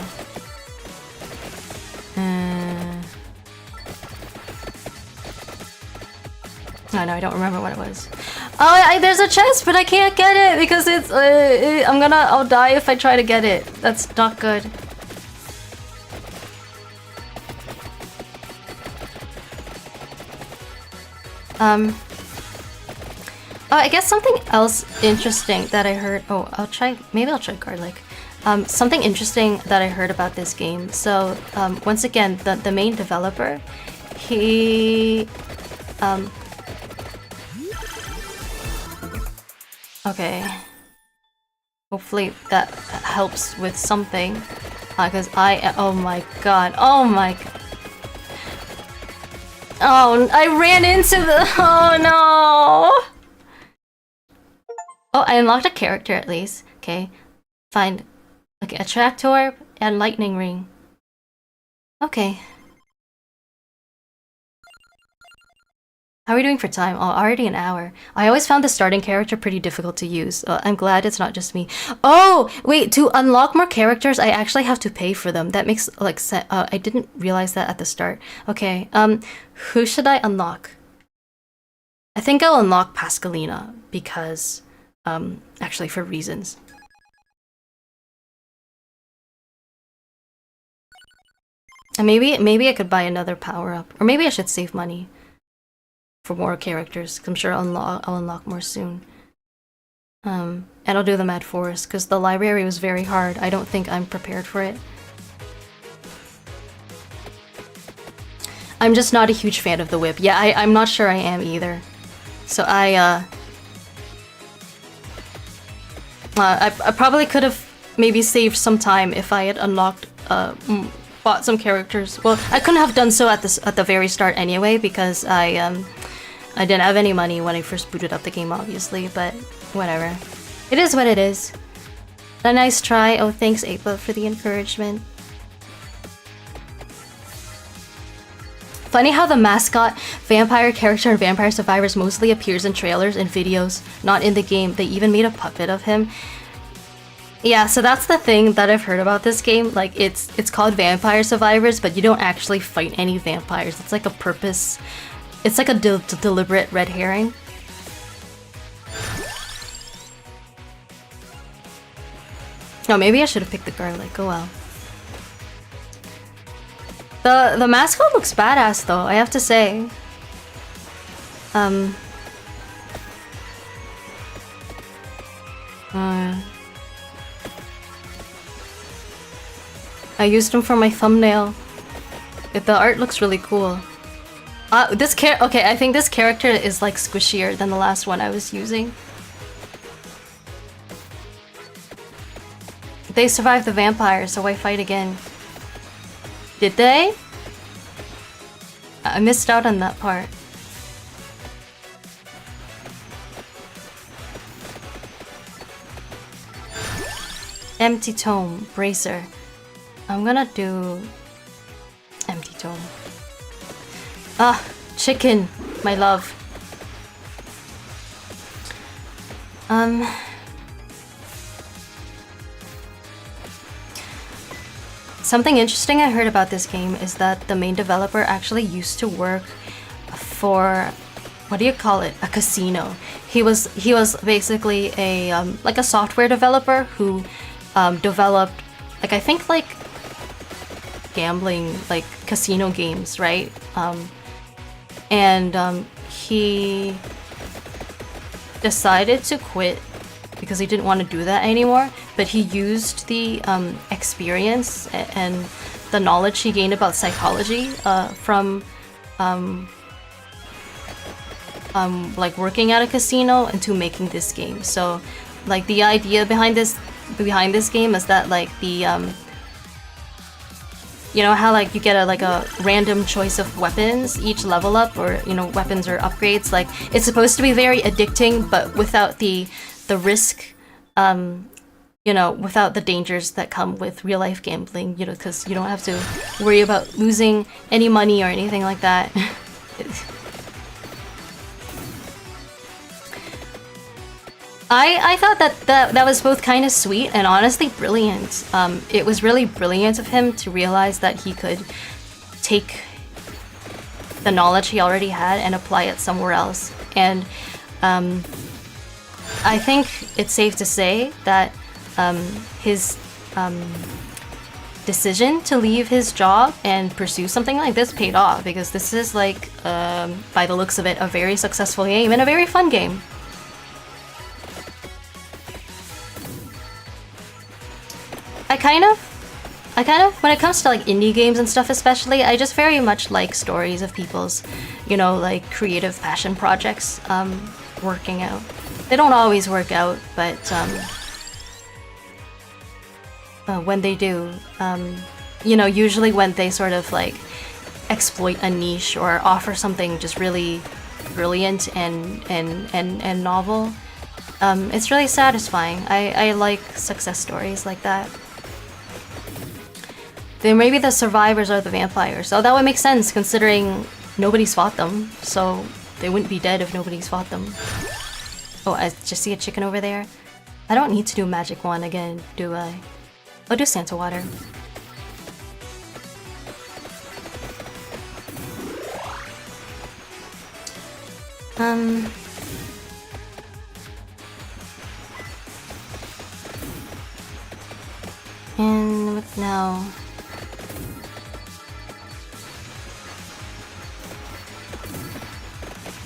Oh no, I don't remember what it was. Oh, there's a chest, but I can't get it because it's. I'll die if I try to get it. That's not good. Oh, I guess something else interesting that I heard. Oh, maybe I'll try garlic. Something interesting that I heard about this game. So, once again, the main developer, he, okay. Hopefully that helps with something. Because oh my god. Oh my. Oh, I ran into the. Oh no. Oh, I unlocked a character at least. Okay. Find. Okay, attract orb and lightning ring. Okay. How are we doing for time? Oh, already an hour. I always found the starting character pretty difficult to use. I'm glad it's not just me. Oh, wait, to unlock more characters, I actually have to pay for them. That makes, like, I didn't realize that at the start. Okay, who should I unlock? I think I'll unlock Pascalina because, actually for reasons. And maybe I could buy another power-up. Or maybe I should save money for more characters, because I'm sure I'll unlock more soon. And I'll do the Mad Forest, because the library was very hard. I don't think I'm prepared for it. I'm just not a huge fan of the whip. Yeah, I'm not sure I am either. So I probably could have maybe saved some time if I had unlocked, bought some characters. Well, I couldn't have done so at the very start anyway, because I didn't have any money when I first booted up the game, obviously, but whatever. It is what it is. A nice try. Oh, thanks, Apa, for the encouragement. Funny how the mascot vampire character in Vampire Survivors mostly appears in trailers and videos, not in the game. They even made a puppet of him. Yeah, so that's the thing that I've heard about this game. Like, it's called Vampire Survivors, but you don't actually fight any vampires. It's like a purpose. It's like a deliberate red herring. Oh, maybe I should have picked the garlic. Oh well. The mascot looks badass though, I have to say. I used him for my thumbnail. The art looks really cool. Okay, I think this character is like squishier than the last one I was using. They survived the vampire, so why fight again? Did they? I missed out on that part. Empty tome, bracer. I'm gonna do empty tome. Ah, chicken, my love. Something interesting I heard about this game is that the main developer actually used to work for, what do you call it? A casino. He was basically a like a software developer who developed, like, I think like gambling, like casino games, right? And he decided to quit because he didn't want to do that anymore. But he used the experience and the knowledge he gained about psychology from like working at a casino into making this game. So like the idea behind this game is that like the you know how like you get a random choice of weapons each level up, or you know, weapons or upgrades. Like it's supposed to be very addicting, but without the risk, you know, without the dangers that come with real life gambling. You know, because you don't have to worry about losing any money or anything like that. I thought that was both kind of sweet and honestly brilliant. It was really brilliant of him to realize that he could take the knowledge he already had and apply it somewhere else. And I think it's safe to say that his decision to leave his job and pursue something like this paid off, because this is like, by the looks of it, a very successful game and a very fun game. I kind of, when it comes to like indie games and stuff especially, I just very much like stories of people's, you know, like creative passion projects working out. They don't always work out, but when they do, you know, usually when they sort of like exploit a niche or offer something just really brilliant and novel, it's really satisfying. I like success stories like that. Then maybe the survivors are the vampires. So that would make sense considering nobody's fought them. So they wouldn't be dead if nobody's fought them. Oh, I just see a chicken over there. I don't need to do magic wand again, do I? I'll do Santa water. And what now?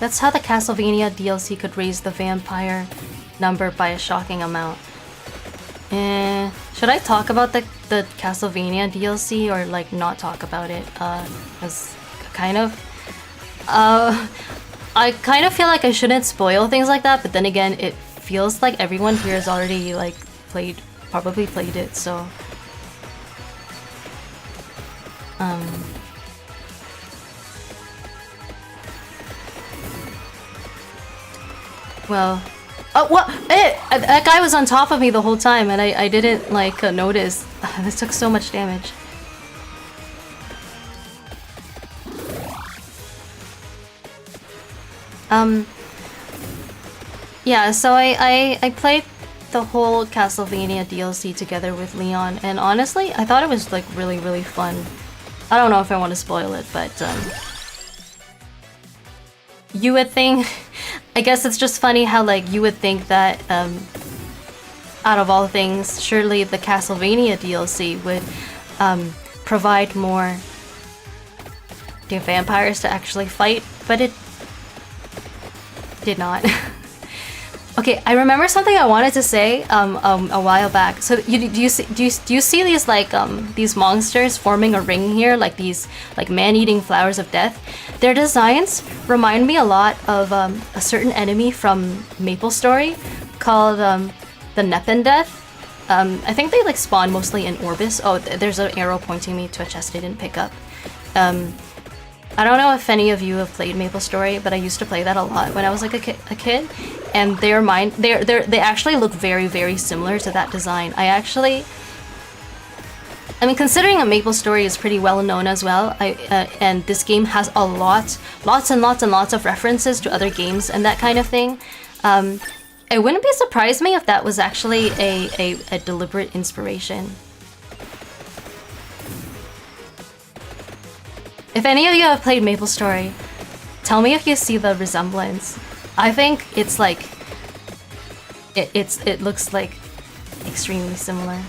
That's how the Castlevania DLC could raise the vampire number by a shocking amount. Should I talk about the Castlevania DLC or like not talk about it? As kind of, I kind of feel like I shouldn't spoil things like that, but then again, it feels like everyone here has already like probably played it, so. Well, oh, what? That guy was on top of me the whole time, and I didn't like notice. This took so much damage. Yeah, so I played the whole Castlevania DLC together with Leon, and honestly, I thought it was like really, really fun. I don't know if I want to spoil it, but you would think, I guess it's just funny how like you would think that out of all things, surely the Castlevania DLC would provide more vampires to actually fight, but it did not. Okay, I remember something I wanted to say a while back. So do you see these like these monsters forming a ring here, like these like man-eating flowers of death? Their designs remind me a lot of a certain enemy from MapleStory called the Nepenthe. I think they like spawn mostly in Orbis. Oh, there's an arrow pointing me to a chest I didn't pick up. I don't know if any of you have played MapleStory, but I used to play that a lot when I was like a kid, and they actually look very, very similar to that design. I mean, considering a MapleStory is pretty well known as well, and this game has a lots and lots of references to other games and that kind of thing. It wouldn't be surprised me if that was actually a deliberate inspiration. If any of you have played MapleStory, tell me if you see the resemblance. I think it's like it looks like extremely similar.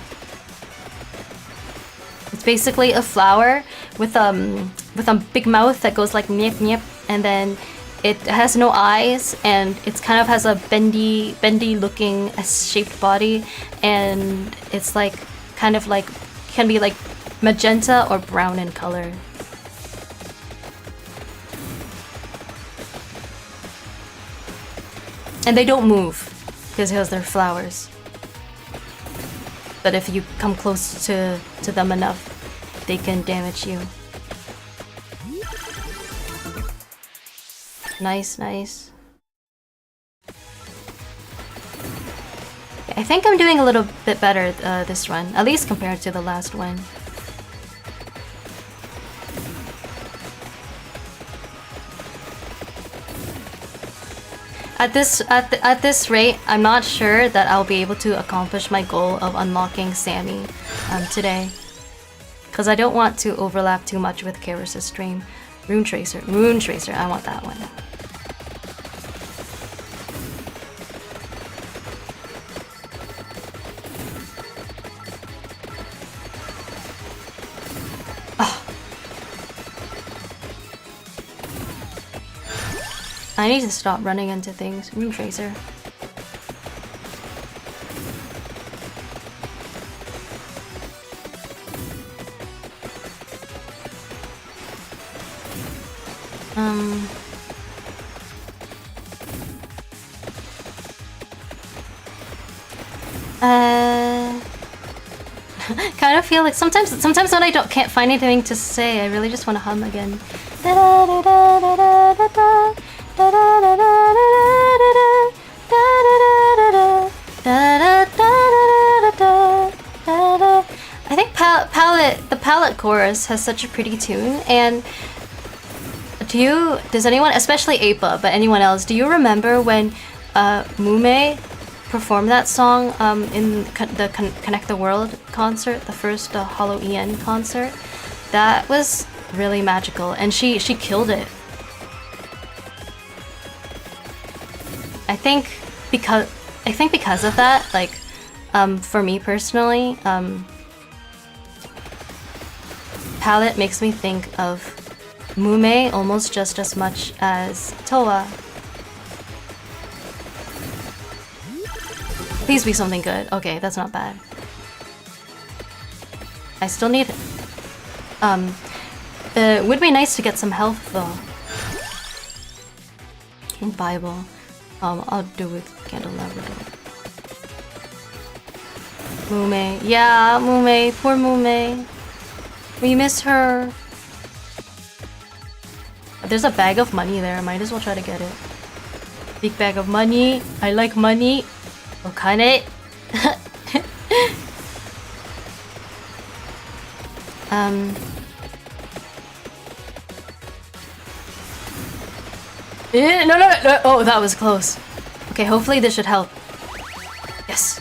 It's basically a flower with a big mouth that goes like nyep nyep, and then it has no eyes, and it's kind of has a bendy looking shaped body, and it's like kind of like can be like magenta or brown in color. And they don't move because they're flowers. But if you come close to them enough, they can damage you. Nice, nice. I think I'm doing a little bit better this run, at least compared to the last one. At this rate, I'm not sure that I'll be able to accomplish my goal of unlocking Sammy today, because I don't want to overlap too much with Karis' stream. Rune Tracer, I want that one. I need to stop running into things. Rune Tracer. Kind of feel like sometimes when I can't find anything to say, I really just want to hum again. I think the palette chorus has such a pretty tune, and does anyone, especially Apa, but anyone else, do you remember when Mume performed that song in the Connect the World concert, the first Hollow EN concert? That was really magical, and she killed it. I think because of that, like, for me personally, palette makes me think of Mume almost just as much as Toa. Please be something good. Okay, that's not bad. I still need it would be nice to get some health though. Bible. I'll do with Candelabra. Mume. Yeah, Mume. Poor Mume. We miss her. There's a bag of money there. I might as well try to get it. Big bag of money. I like money. Okane. No. Oh, that was close. Okay, hopefully this should help. Yes.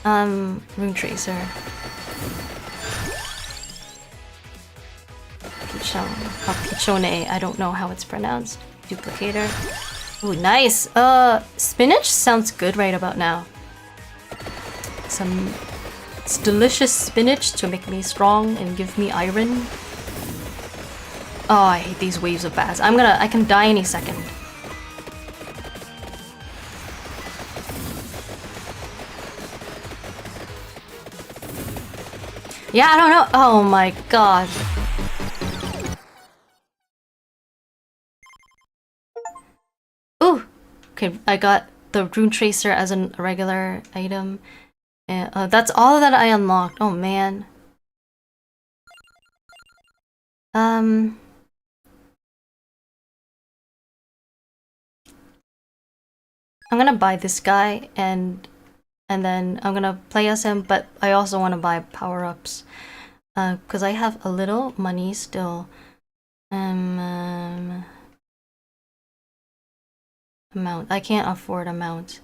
Rune Tracer. Pichone. I don't know how it's pronounced. Duplicator. Ooh, nice. Spinach sounds good right about now. It's delicious spinach to make me strong and give me iron. Oh, I hate these waves of bats. I can die any second. Yeah, I don't know. Oh my god. Ooh. Okay, I got the Rune Tracer as a regular item. And that's all that I unlocked. Oh man. I'm gonna buy this guy and then I'm gonna play as him, but I also want to buy power-ups because I have a little money still. Amount. I can't afford amount.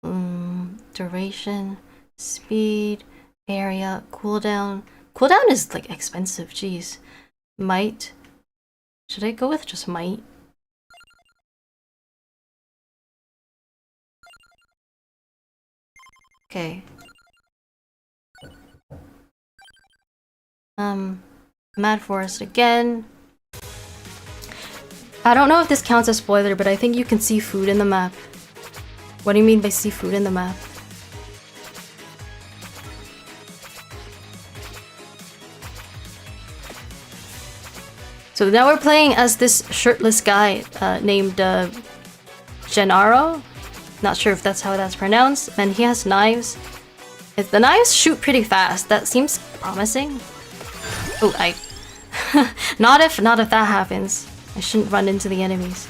Duration, speed, area, cooldown. Cooldown is like expensive. Jeez. Might. Should I go with just might? Okay. Mad Forest again. I don't know if this counts as spoiler, but I think you can see food in the map. What do you mean by see food in the map? So now we're playing as this shirtless guy named Gennaro. Not sure if that's how that's pronounced. And he has knives. The knives shoot pretty fast. That seems promising. Oh, not if that happens. I shouldn't run into the enemies.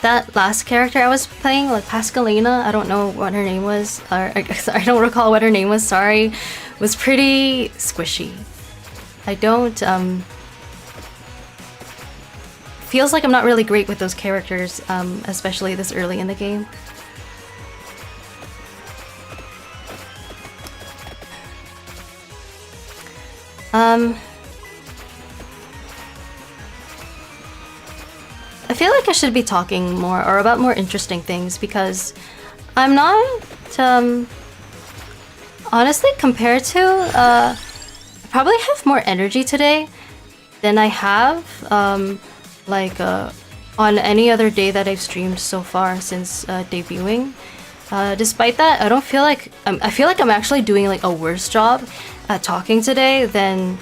That last character I was playing, like Pascalina, I don't know what her name was, or I don't recall what her name was, sorry, was pretty squishy. I don't, feels like I'm not really great with those characters, especially this early in the game. I feel like I should be talking more or about more interesting things because I'm not, honestly, compared to, I probably have more energy today than I have, on any other day that I've streamed so far since debuting. Despite that, I don't feel like, I feel like I'm actually doing like a worse job at talking today than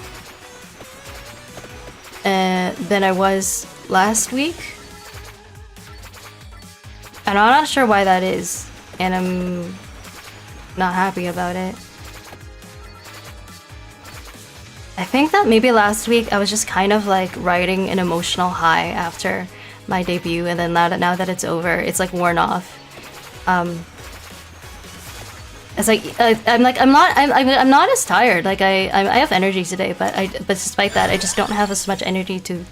I was last week. And I'm not sure why that is, and I'm not happy about it. I think that maybe last week I was just kind of like riding an emotional high after my debut, and then now that it's over, it's like worn off. It's like I'm not as tired. Like I have energy today, but despite that, I just don't have as much energy to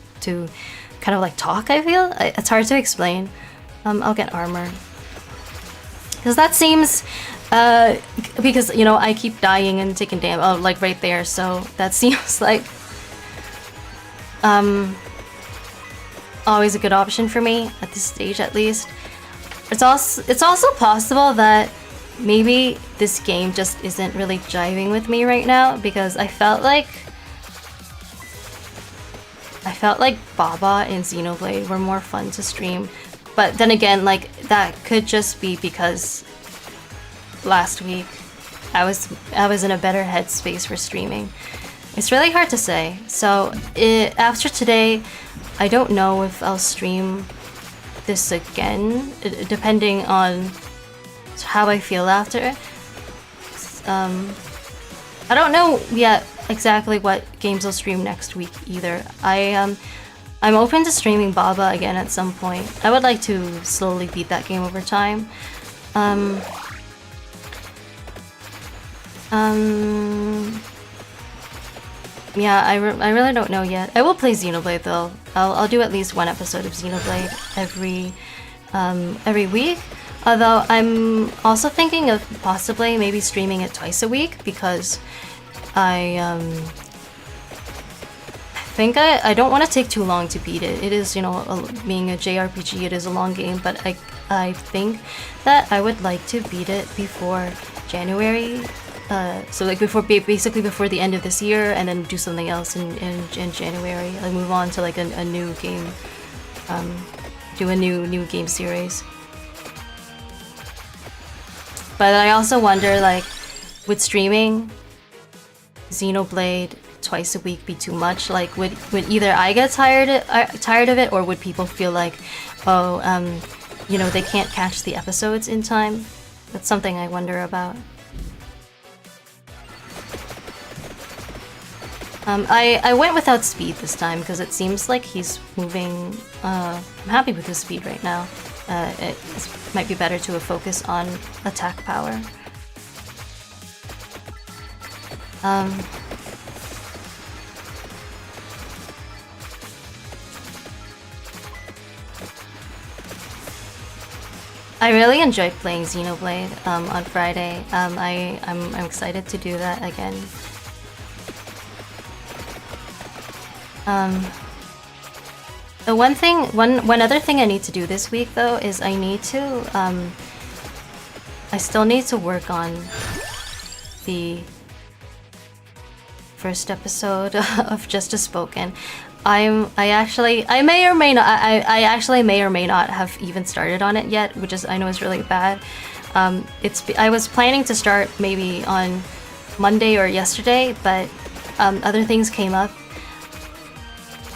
kind of like talk. I feel it's hard to explain. I'll get armor. Because that seems... because, you know, I keep dying and taking damage. Oh, like right there. So that seems like... always a good option for me, at this stage at least. It's also possible that maybe this game just isn't really jiving with me right now, because I felt like Baba and Xenoblade were more fun to stream. But then again, like, that could just be because last week I was in a better headspace for streaming. It's really hard to say. So after today, I don't know if I'll stream this again, depending on how I feel after it. I don't know yet exactly what games I'll stream next week either. I'm open to streaming Baba again at some point. I would like to slowly beat that game over time. Yeah, I really don't know yet. I will play Xenoblade though. I'll do at least one episode of Xenoblade every week. Although I'm also thinking of possibly maybe streaming it twice a week, because I think I don't want to take too long to beat it. It is, you know, being a JRPG, it is a long game, but I think that I would like to beat it before January. So like basically before the end of this year, and then do something else in January. Like move on to like a new game, do a new game series. But I also wonder, like, would streaming Xenoblade twice a week be too much? Like, would either I get tired of it, or would people feel like, oh, you know, they can't catch the episodes in time? That's something I wonder about. I went without speed this time because it seems like he's moving. I'm happy with his speed right now. It might be better to focus on attack power. I really enjoyed playing Xenoblade on Friday. I'm excited to do that again. The one other thing I need to do this week though is I still need to work on the first episode of Just a Spoken. I may or may not have even started on it yet, which is I know is really bad. I was planning to start maybe on Monday or yesterday, but other things came up.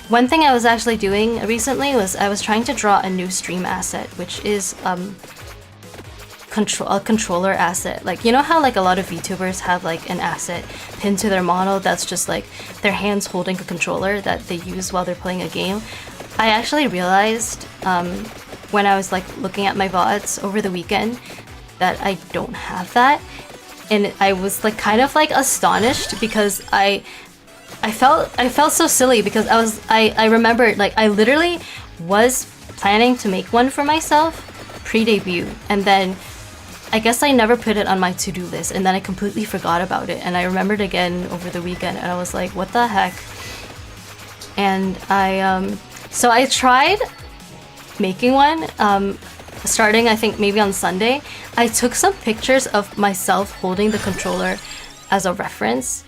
One thing I was actually doing recently was I was trying to draw a new stream asset, which is a controller asset. Like, you know how like a lot of VTubers have like an asset pinned to their model that's just like their hands holding a controller that they use while they're playing a game? I actually realized when I was like looking at my VODs over the weekend that I don't have that. And I was like kind of like astonished because I felt so silly because I remembered like I literally was planning to make one for myself pre-debut, and then I guess I never put it on my to-do list, and then I completely forgot about it, and I remembered again over the weekend, and I was like, what the heck? And so I tried making one starting I think maybe on Sunday. I took some pictures of myself holding the controller as a reference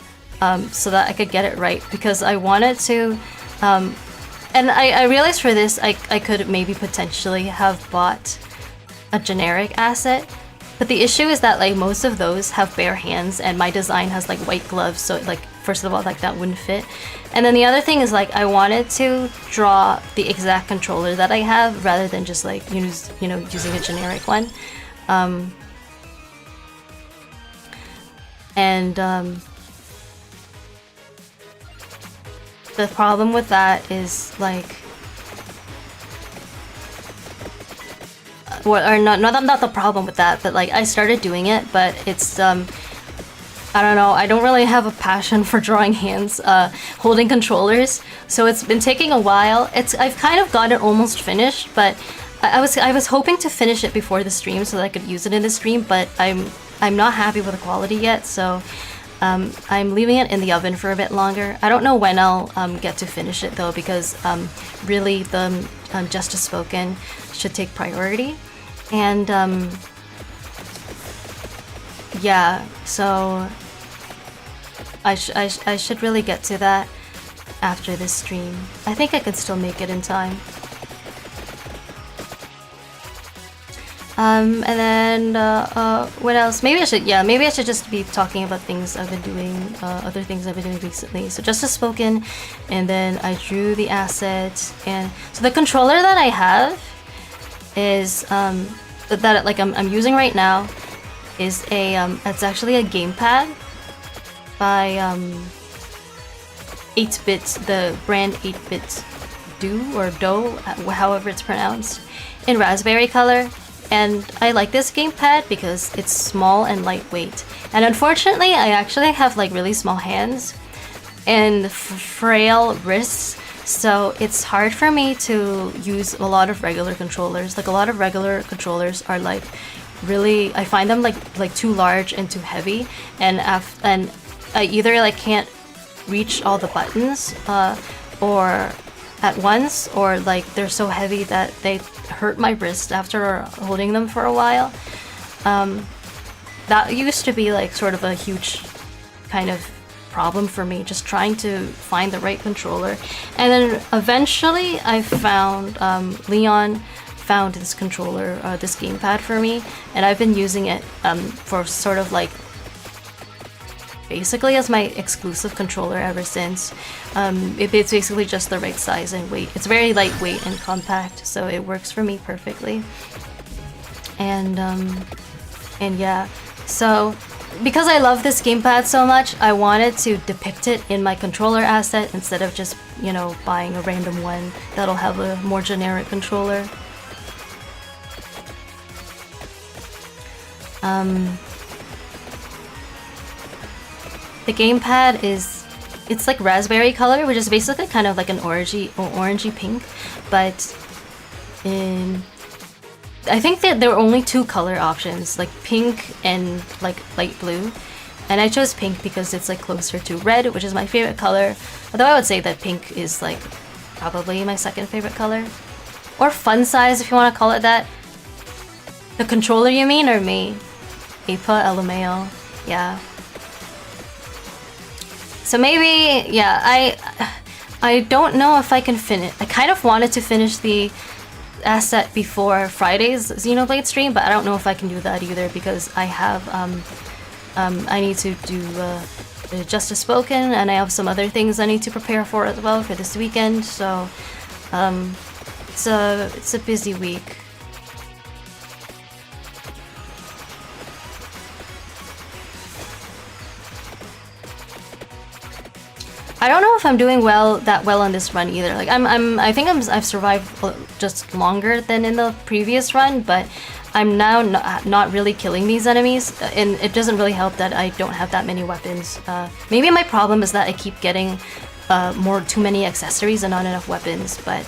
so that I could get it right, because I wanted to and I realized for this I could maybe potentially have bought a generic asset, but the issue is that like most of those have bare hands and my design has like white gloves, so like first of all like that wouldn't fit. And then the other thing is like I wanted to draw the exact controller that I have rather than just like using a generic one. The problem with that is like, not the problem with that, but like I started doing it, but it's I don't know, I don't really have a passion for drawing hands holding controllers, so it's been taking a while. I've kind of got it almost finished, but I was hoping to finish it before the stream so that I could use it in the stream, but I'm not happy with the quality yet, so I'm leaving it in the oven for a bit longer. I don't know when I'll get to finish it though, because really the Just a Spoken should take priority. And yeah, so I should really get to that after this stream. I think I could still make it in time. And then what else? Maybe I should just be talking about things I've been doing, other things I've been doing recently. So Just a Spoken, and then I drew the asset, and so the controller that I have is that like I'm using right now is a it's actually a gamepad by 8-bit, the brand 8-bit Do, however it's pronounced, in raspberry color. And I like this gamepad because it's small and lightweight. And unfortunately, I actually have like really small hands and frail wrists, so it's hard for me to use a lot of regular controllers. Like a lot of regular controllers are like really, I find them like too large and too heavy, and I either like can't reach all the buttons or at once, or like they're so heavy that they hurt my wrist after holding them for a while. That used to be like sort of a huge kind of problem for me, just trying to find the right controller. And then eventually I found Leon found this controller, this gamepad for me, and I've been using it for sort of like basically as my exclusive controller ever since. It's basically just the right size and weight. It's very lightweight and compact, so it works for me perfectly. And yeah, so because I love this gamepad so much, I wanted to depict it in my controller asset instead of just, buying a random one that'll have a more generic controller. The gamepad it's like raspberry color, which is basically kind of like an orangey pink, but I think that there were only two color options, like pink and like light blue. And I chose pink because it's like closer to red, which is my favorite color. Although I would say that pink is like probably my second favorite color. Or fun size, if you want to call it that. The controller, you mean, or me? Apa, LMAO. Yeah. So maybe, yeah, I don't know if I can finish. I kind of wanted to finish the asset before Friday's Xenoblade stream, but I don't know if I can do that either because I have, I need to do Justice Spoken, and I have some other things I need to prepare for as well for this weekend, so it's a busy week. I don't know if I'm doing that well on this run either. Like I think I've survived just longer than in the previous run, but I'm now not really killing these enemies, and it doesn't really help that I don't have that many weapons. Maybe my problem is that I keep getting too many accessories and not enough weapons. But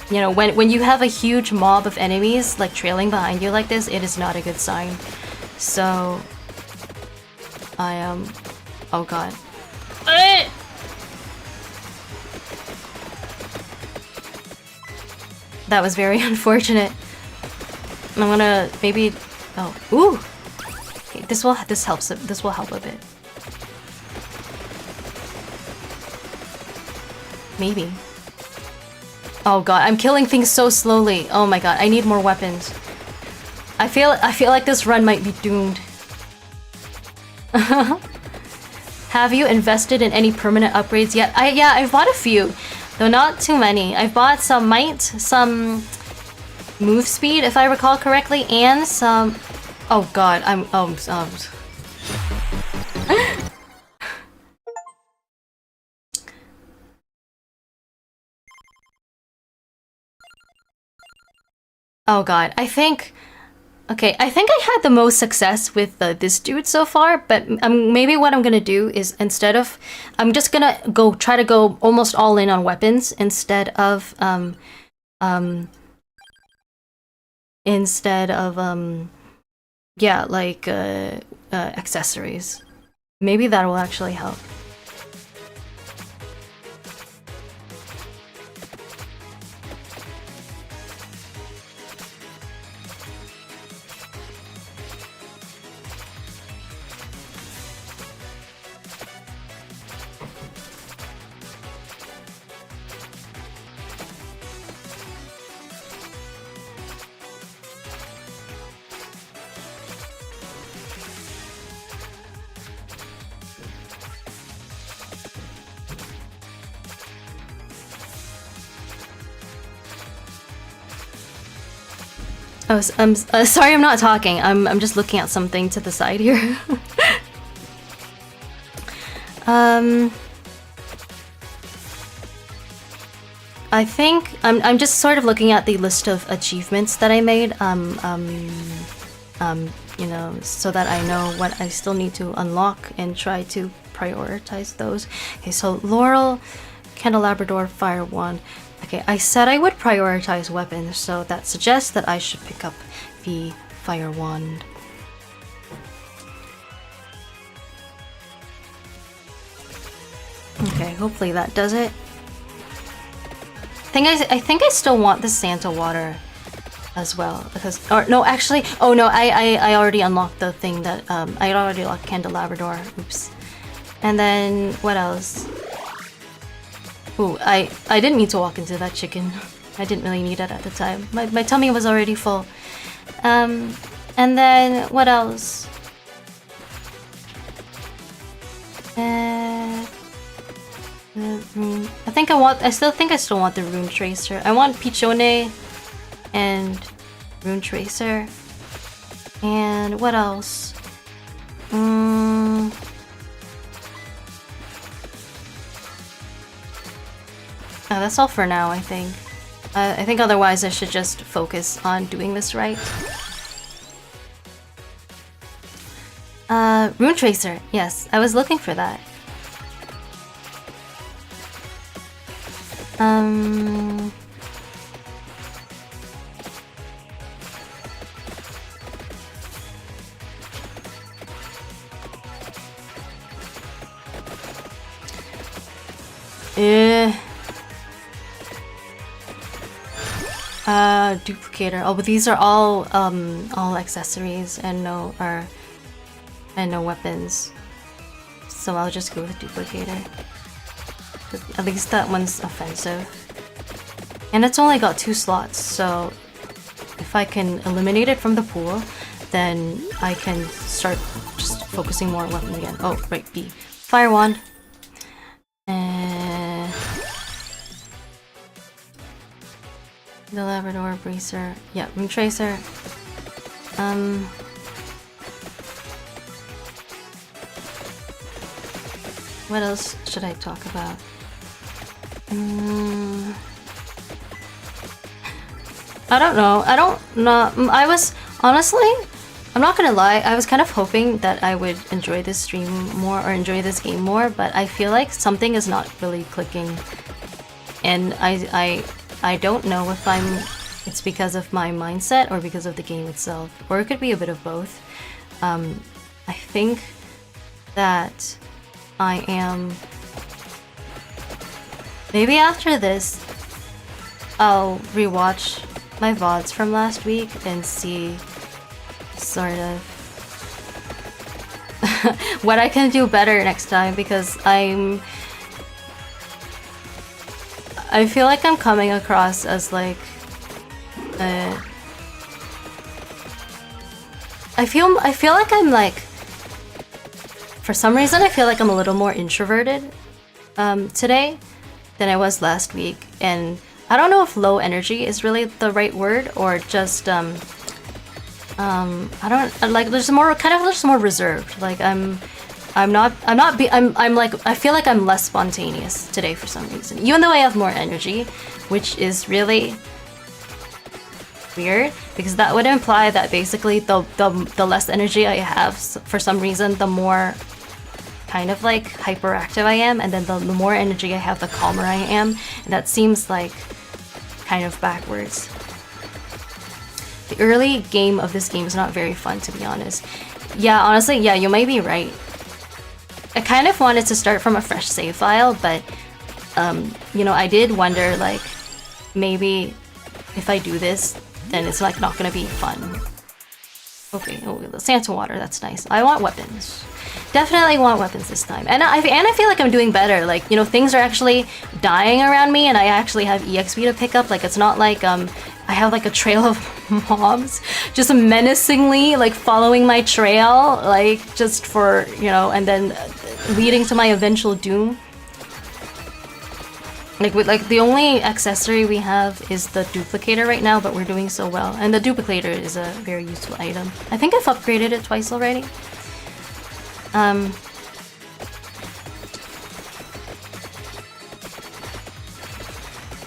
you know, when you have a huge mob of enemies like trailing behind you like this, it is not a good sign. So oh god. That was very unfortunate. I'm gonna maybe. Oh, ooh. Okay, this helps. This will help a bit. Maybe. Oh god, I'm killing things so slowly. Oh my god, I need more weapons. I feel like this run might be doomed. Have you invested in any permanent upgrades yet? Yeah, I've bought a few, though not too many. I've bought some might, some move speed, if I recall correctly, and some. Oh god, oh god, I think. Okay, I think I had the most success with this dude so far, but maybe what I'm gonna do is I'm just gonna try to go almost all in on weapons instead of yeah, like accessories. Maybe that will actually help. Oh, sorry, I'm not talking. I'm just looking at something to the side here. I think I'm just sort of looking at the list of achievements that I made. You know, so that I know what I still need to unlock and try to prioritize those. Okay, so Laurel, Candelabrador, Fire Wand. Okay, I said I would prioritize weapons, so that suggests that I should pick up the Fire Wand. Okay, hopefully that does it. I think I still want the Santa water as well, because no, actually, oh no, I already unlocked the thing that I already unlocked Candelabrador. Oops. And then what else? Ooh, I didn't need to walk into that chicken. I didn't really need it at the time. My tummy was already full. And then what else? I still want the Rune Tracer. I want Pichone and Rune Tracer. And what else? Oh, that's all for now, I think. I think otherwise I should just focus on doing this right. Rune Tracer. Yes, I was looking for that. Duplicator. Oh, but these are all accessories and no weapons. So I'll just go with duplicator. At least that one's offensive. And it's only got 2 slots, so if I can eliminate it from the pool, then I can start just focusing more on weapons again. Oh, right, B. Fire wand. The Labrador bracer. Yeah, Moon Tracer. What else should I talk about? I don't know. I was honestly, I'm not gonna lie, I was kind of hoping that I would enjoy this stream more or enjoy this game more, but I feel like something is not really clicking. And I don't know if it's because of my mindset or because of the game itself, or it could be a bit of both. I think that I am... Maybe after this, I'll rewatch my VODs from last week and see sort of what I can do better next time, because I feel like I'm coming across as like I feel like I'm like, for some reason I feel like I'm a little more introverted today than I was last week, and I don't know if low energy is really the right word, or just I don't like, there's more kind of just more reserved. Like I'm like, I feel like I'm less spontaneous today for some reason, even though I have more energy, which is really weird, because that would imply that basically the less energy I have for some reason, the more kind of like hyperactive I am, and then the more energy I have, the calmer I am, and that seems like kind of backwards. The early game of this game is not very fun, to be honest. Yeah, honestly, yeah, you might be right. I kind of wanted to start from a fresh save file, but you know, I did wonder, like, maybe if I do this, then it's like not gonna be fun. Okay, oh, the Santa water, that's nice. I want weapons. Definitely want weapons this time. And I feel like I'm doing better. Like, you know, things are actually dying around me, and I actually have EXP to pick up. Like, it's not like I have like a trail of mobs just menacingly like following my trail, like just for, you know, and then leading to my eventual doom. Like the only accessory we have is the duplicator right now, but we're doing so well. And the duplicator is a very useful item. I think I've upgraded it twice already.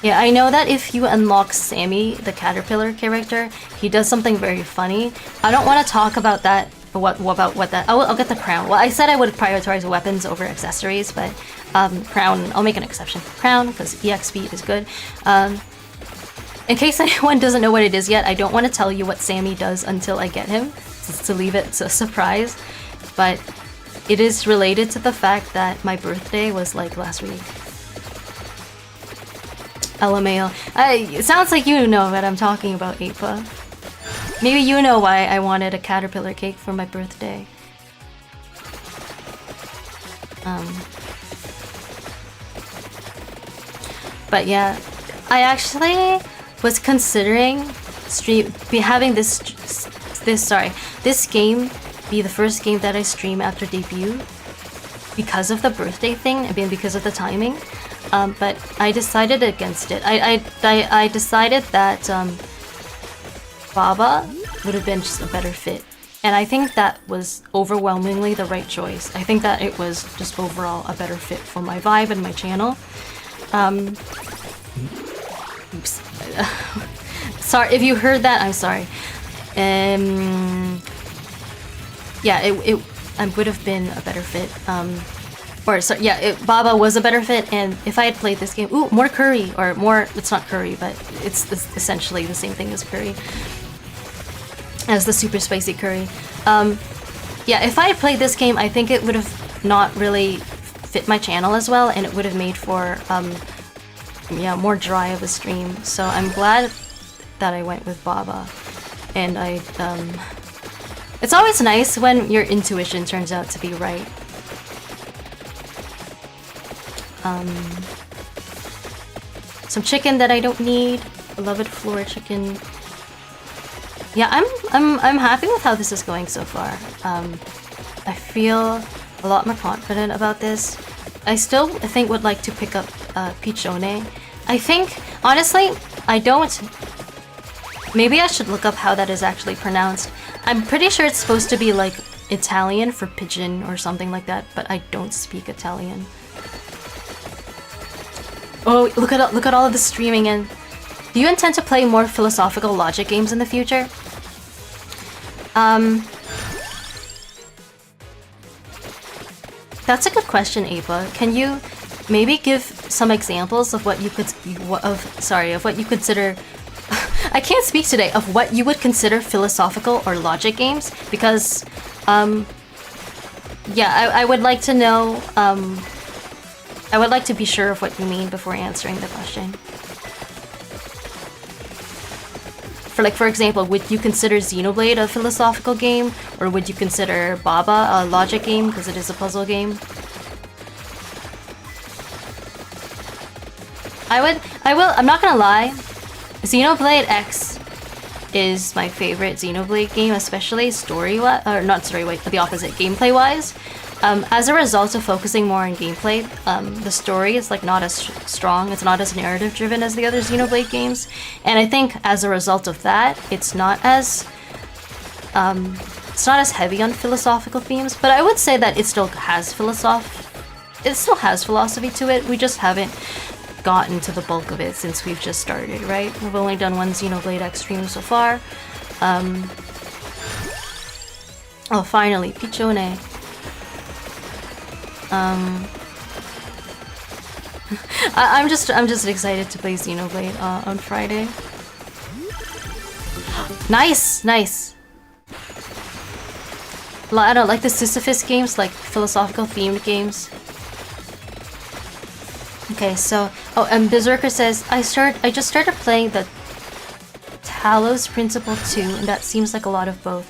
Yeah, I know that if you unlock Sammy, the caterpillar character, he does something very funny. I don't want to talk about that. I'll get the crown. Well, I said I would prioritize weapons over accessories, but crown, I'll make an exception. Crown, because EXP is good. In case anyone doesn't know what it is yet, I don't want to tell you what Sammy does until I get him, just to leave it a surprise. But it is related to the fact that my birthday was like last week. LMAO. It sounds like you know what I'm talking about, Apa. Maybe you know why I wanted a caterpillar cake for my birthday. But yeah, I actually was considering having this game be the first game that I stream after debut, because of the birthday thing and because of the timing. But I decided against it. I decided that Baba would have been just a better fit. And I think that was overwhelmingly the right choice. I think that it was just overall a better fit for my vibe and my channel. Oops. Sorry, if you heard that, I'm sorry. Yeah, it would have been a better fit. Baba was a better fit, and if I had played this game... Ooh, more curry, or more... It's not curry, but it's essentially the same thing as curry. As the super spicy curry. Yeah, if I had played this game, I think it would have not really fit my channel as well, and it would have made for, yeah, more dry of a stream. So I'm glad that I went with Baba. And it's always nice when your intuition turns out to be right. Some chicken that I don't need. Beloved floor chicken. Yeah, I'm happy with how this is going so far. I feel a lot more confident about this. I still, I think, would like to pick up Pichone. I think, honestly, I don't... Maybe I should look up how that is actually pronounced. I'm pretty sure it's supposed to be like Italian for pigeon or something like that, but I don't speak Italian. Oh, look at all of the streaming in. Do you intend to play more philosophical logic games in the future? That's a good question, Ava. Can you maybe give some examples of what you could of what you consider I can't speak today, of what you would consider philosophical or logic games, because yeah, I would like to know, I would like to be sure of what you mean before answering the question. For example, would you consider Xenoblade a philosophical game, or would you consider Baba a logic game because it is a puzzle game? I'm not gonna lie, Xenoblade X is my favorite Xenoblade game, especially story-wise, or not story-wise, but the opposite, gameplay-wise. As a result of focusing more on gameplay, the story is like not as strong, it's not as narrative-driven as the other Xenoblade games, and I think as a result of that, it's not as heavy on philosophical themes. But I would say that it still has philosophy to it. We just haven't gotten to the bulk of it since we've just started, right? We've only done one Xenoblade X stream so far. Oh, finally, Pichone. I'm just excited to play Xenoblade on Friday. Nice. I don't like the Sisyphus games, like philosophical themed games. Okay, so and Berserker says I just started playing the Talos Principle 2, and that seems like a lot of both.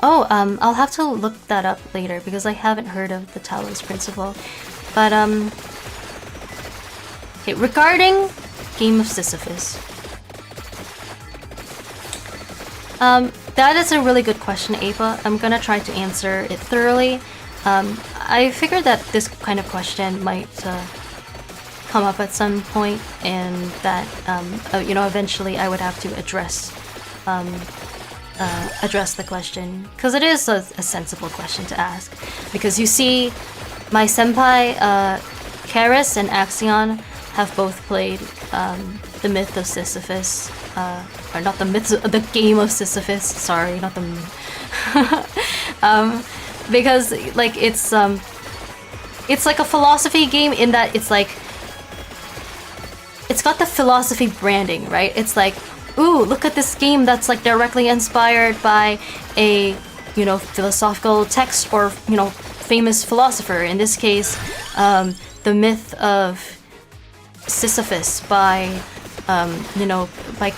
Oh, I'll have to look that up later because I haven't heard of the Talos Principle. But okay, regarding Game of Sisyphus, that is a really good question, Ava. I'm gonna try to answer it thoroughly. I figured that this kind of question might come up at some point, and that you know, eventually I would have to address the question, because it is a sensible question to ask. Because you see, my senpai Karis and Axion have both played the Myth of Sisyphus, or not the myth, the Game of Sisyphus. Sorry, not the. Because like it's like a philosophy game in that it's like. It's got the philosophy branding, right? It's like, ooh, look at this game that's like directly inspired by a, you know, philosophical text or, you know, famous philosopher. In this case, the Myth of Sisyphus by, you know, by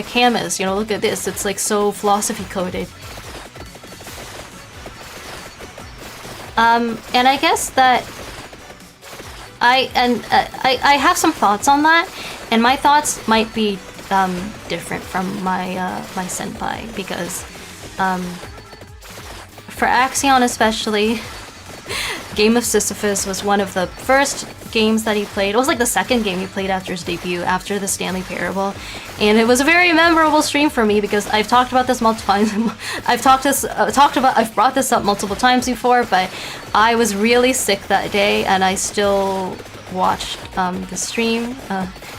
Camus. You know, look at this. It's like so philosophy coded. And I guess that I have some thoughts on that, and my thoughts might be different from my my senpai, because for Axion especially, Game of Sisyphus was one of the first games that he played. It was like the second game he played after his debut, after the Stanley Parable, and it was a very memorable stream for me because I've talked about this multiple times. I've brought this up multiple times before, but I was really sick that day, and I still watched the stream.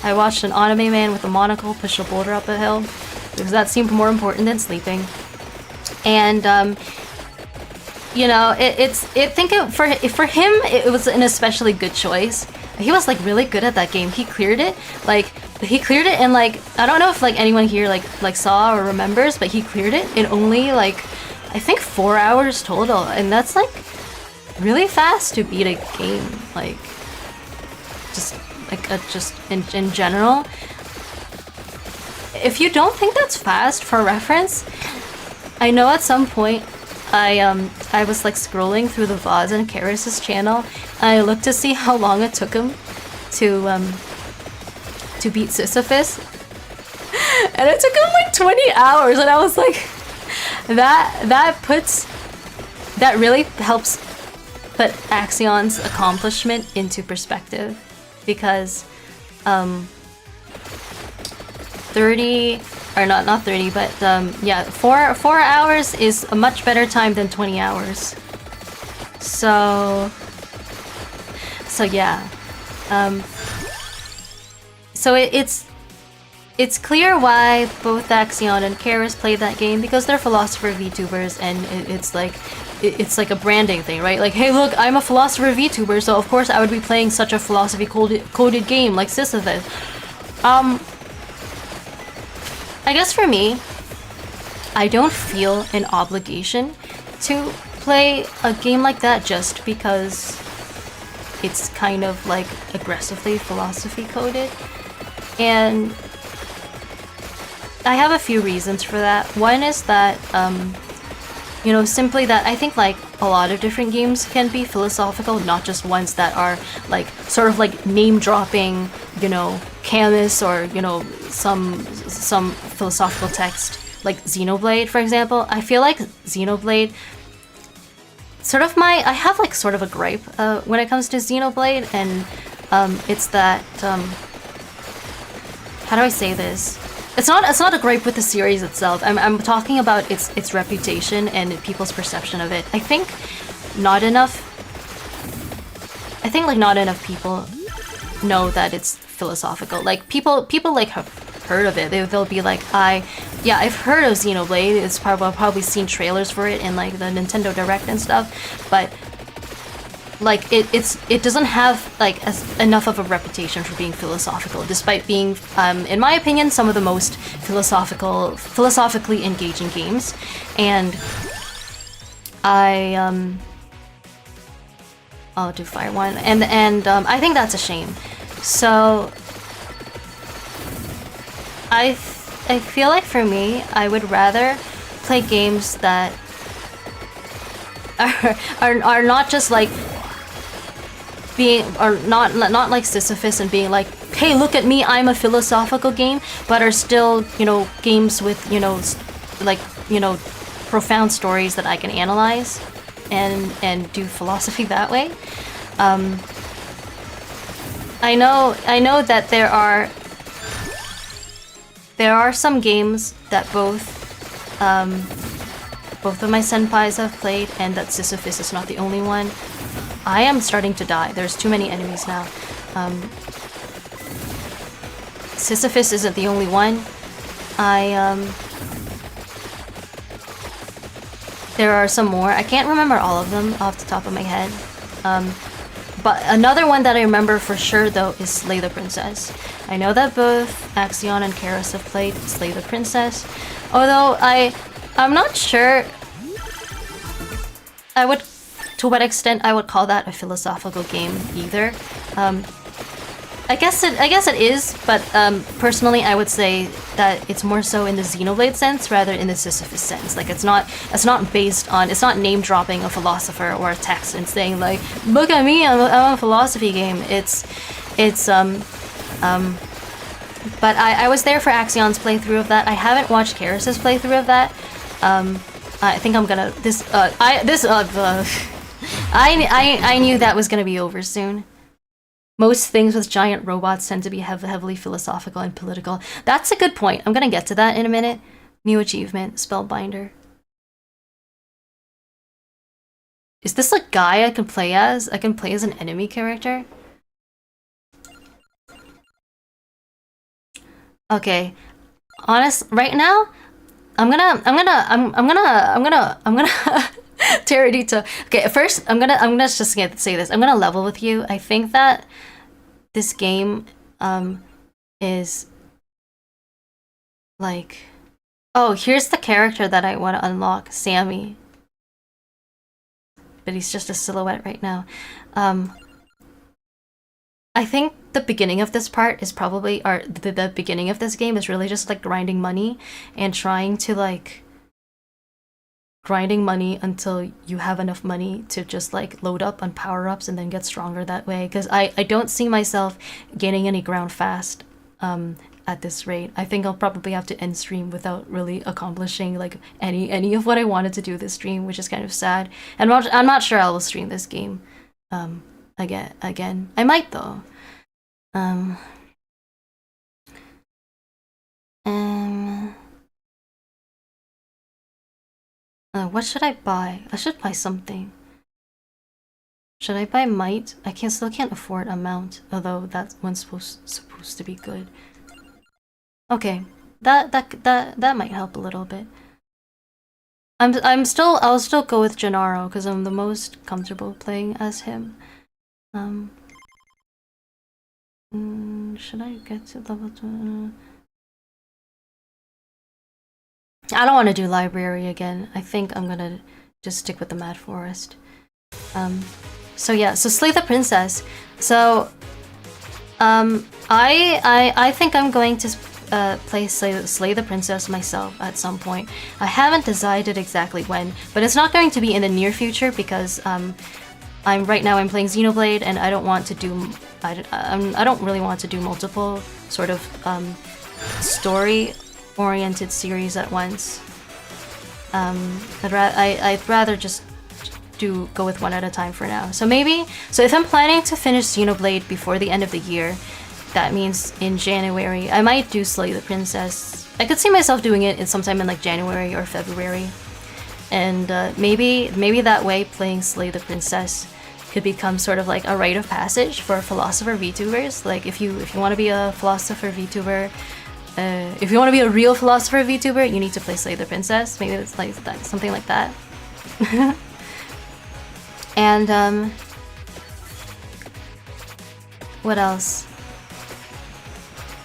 I watched an anime man with a monocle push a boulder up a hill because that seemed more important than sleeping, and you know, for him it was an especially good choice. He was like really good at that game. He cleared it in like, I don't know if like anyone here like saw or remembers, but he cleared it in only like I think 4 hours total, and that's like really fast to beat a game. Like just in general. if you don't think that's fast, for reference, I know at some point I was like scrolling through the VODs on Karis's channel, and I looked to see how long it took him to beat Sisyphus, and it took him like 20 hours, and I was like, that really helps put Axion's accomplishment into perspective, because 30 or not 30, but yeah, 4 hours is a much better time than 20 hours. So yeah, so it's clear why both Axion and Karis played that game, because they're philosopher VTubers, and it's like a branding thing, right? Like, hey, look, I'm a philosopher VTuber, so of course I would be playing such a philosophy coded game like Sisyphus. I guess for me, I don't feel an obligation to play a game like that just because it's kind of like aggressively philosophy coded. And I have a few reasons for that. One is that, you know, simply that I think like a lot of different games can be philosophical, not just ones that are like sort of like name dropping, you know, Camus, or, you know, some philosophical text like Xenoblade, for example. I feel like Xenoblade, I have like sort of a gripe when it comes to Xenoblade, and it's that, how do I say this? It's not a gripe with the series itself. I'm talking about its reputation and people's perception of it. I think not enough people know that it's philosophical. Like people like have heard of it. They'll be like, I've heard of Xenoblade. It's probably seen trailers for it in like the Nintendo Direct and stuff, but like it doesn't have like enough of a reputation for being philosophical, despite being, in my opinion, some of the most philosophically engaging games. And I'll do Fire 1, and I think that's a shame. So I feel like for me, I would rather play games that are not just like being, or not like Sisyphus and being like, hey, look at me, I'm a philosophical game, but are still, you know, games with, you know, like, you know, profound stories that I can analyze and do philosophy that way. I know that there are some games that both of my senpais have played, and that Sisyphus is not the only one. I am starting to die. There's too many enemies now. Sisyphus isn't the only one. There are some more. I can't remember all of them off the top of my head. But another one that I remember for sure, though, is Slay the Princess. I know that both Axion and Karis have played Slay the Princess, although I'm not sure to what extent I would call that a philosophical game either. I guess it is, but personally I would say that it's more so in the Xenoblade sense rather in the Sisyphus sense. Like it's not based on, it's not name dropping a philosopher or a text and saying like, look at me, I'm a philosophy game. But I was there for Axion's playthrough of that. I haven't watched Karis's playthrough of that. I think I'm gonna I knew that was gonna be over soon. Most things with giant robots tend to be heavily philosophical and political. That's a good point. I'm gonna get to that in a minute. New achievement, Spellbinder. Is this a guy I can play as? I can play as an enemy character? Okay. Right now, I'm gonna Teradita. Okay, first I'm gonna just say this. I'm gonna level with you. I think that this game is like, oh, here's the character that I want to unlock, Sammy. But he's just a silhouette right now. I think the beginning of this part is probably, or the beginning of this game is really just like grinding money and trying to like grinding money until you have enough money to just like load up on power-ups and then get stronger that way. Because I don't see myself gaining any ground fast at this rate. I think I'll probably have to end stream without really accomplishing like any of what I wanted to do this stream, which is kind of sad. And I'm not sure I will stream this game again. I might though. What should I buy? I should buy something. Should I buy might? I still can't afford a mount, although that one's supposed to be good. Okay, that might help a little bit. I'll still go with Gennaro because I'm the most comfortable playing as him. Should I get to level 2? I don't want to do library again. I think I'm gonna just stick with the Mad Forest. So yeah, so Slay the Princess. So I think I'm going to play Slay the Princess myself at some point. I haven't decided exactly when, but it's not going to be in the near future because right now I'm playing Xenoblade and I don't want to do I don't really want to do multiple sort of story-oriented series at once. I'd rather just go with one at a time for now. So if I'm planning to finish Xenoblade before the end of the year, that means in January, I might do Slay the Princess. I could see myself doing it sometime in like January or February. And maybe that way playing Slay the Princess could become sort of like a rite of passage for philosopher VTubers. Like if you want to be a philosopher VTuber, if you want to be a real philosopher VTuber, you need to play Slay the Princess. Maybe it's like that, something like that. And what else?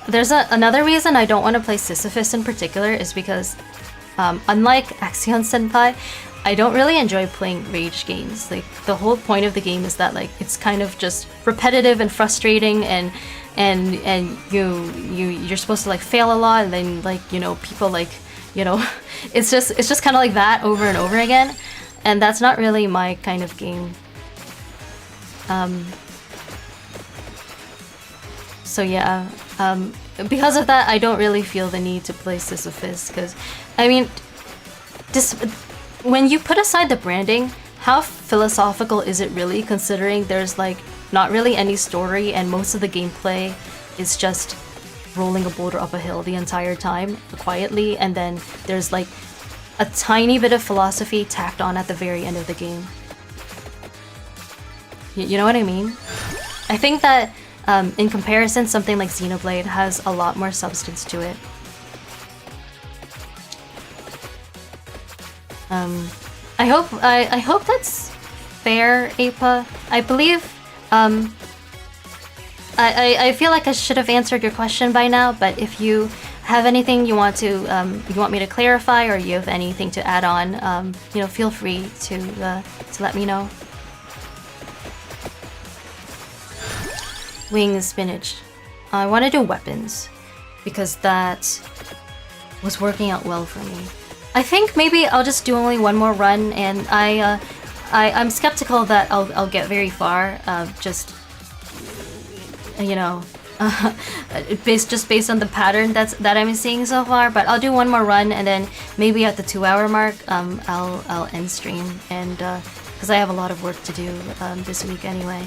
There's another reason I don't want to play Sisyphus in particular is because unlike Axion Senpai, I don't really enjoy playing rage games. Like the whole point of the game is that like it's kind of just repetitive and frustrating, and you're supposed to like fail a lot, and then like people like it's just kind of like that over and over again, and that's not really my kind of game. So yeah, because of that, I don't really feel the need to play Sisyphus, because I mean, when you put aside the branding, how philosophical is it really, considering there's like not really any story and most of the gameplay is just rolling a boulder up a hill the entire time quietly, and then there's like a tiny bit of philosophy tacked on at the very end of the game. You know what I mean? I think that in comparison, something like Xenoblade has a lot more substance to it. I hope that's fair, Apa. I believe I feel like I should have answered your question by now, but if you have anything you want me to clarify, or you have anything to add on, feel free to let me know. Wings spinach. I want to do weapons because that was working out well for me. I think maybe I'll just do only one more run, and I'm skeptical that I'll get very far. Just based on the pattern that I'm seeing so far. But I'll do one more run, and then maybe at the 2-hour mark, I'll end stream, and because I have a lot of work to do this week anyway.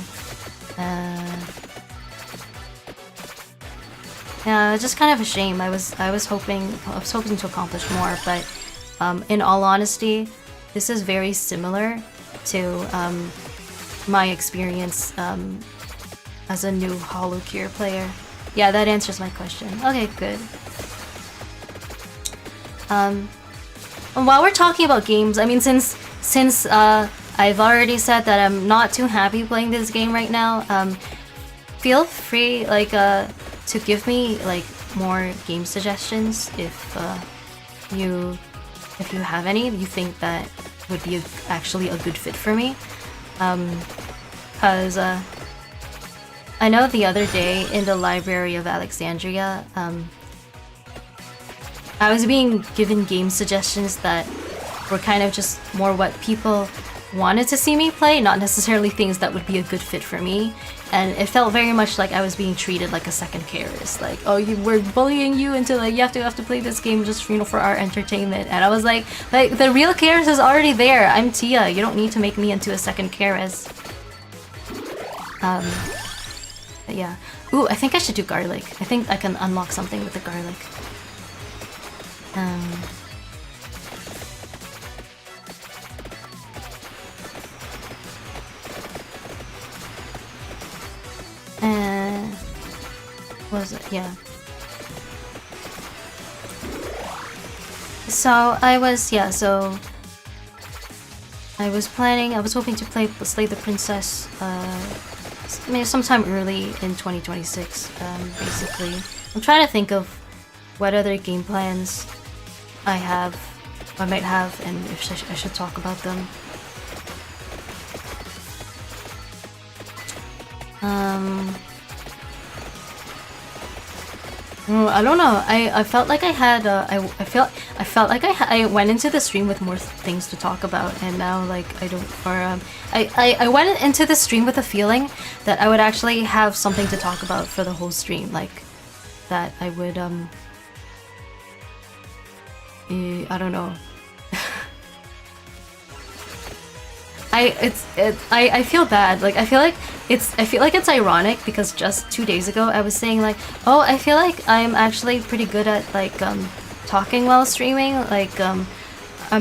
Yeah, it's just kind of a shame. I was hoping to accomplish more, but in all honesty, this is very similar to my experience as a new HoloCure player. Yeah, that answers my question. Okay, good. While we're talking about games, I mean, since I've already said that I'm not too happy playing this game right now, feel free to give me like more game suggestions if you have any you think that would be actually a good fit for me, because I know the other day in the Library of Alexandria, I was being given game suggestions that were kind of just more what people wanted to see me play, not necessarily things that would be a good fit for me. And it felt very much like I was being treated like a second Karis. Like, oh, we're bullying you into like you have to play this game just for our entertainment. And I was like the real Karis is already there. I'm Tia. You don't need to make me into a second Karis. But yeah. Ooh, I think I should do garlic. I think I can unlock something with the garlic. Was it? Yeah. So I was hoping to play Slay the Princess maybe sometime early in 2026, basically. I'm trying to think of what other game plans I might have, and if I should talk about them. I don't know. I felt like I had. I felt like I went into the stream with more things to talk about, and now like I don't. Or I went into the stream with a feeling that I would actually have something to talk about for the whole stream, like that I would I don't know. I feel bad. Like I feel like it's ironic because just 2 days ago I was saying like, oh, I feel like I'm actually pretty good at like talking while streaming. Like I'm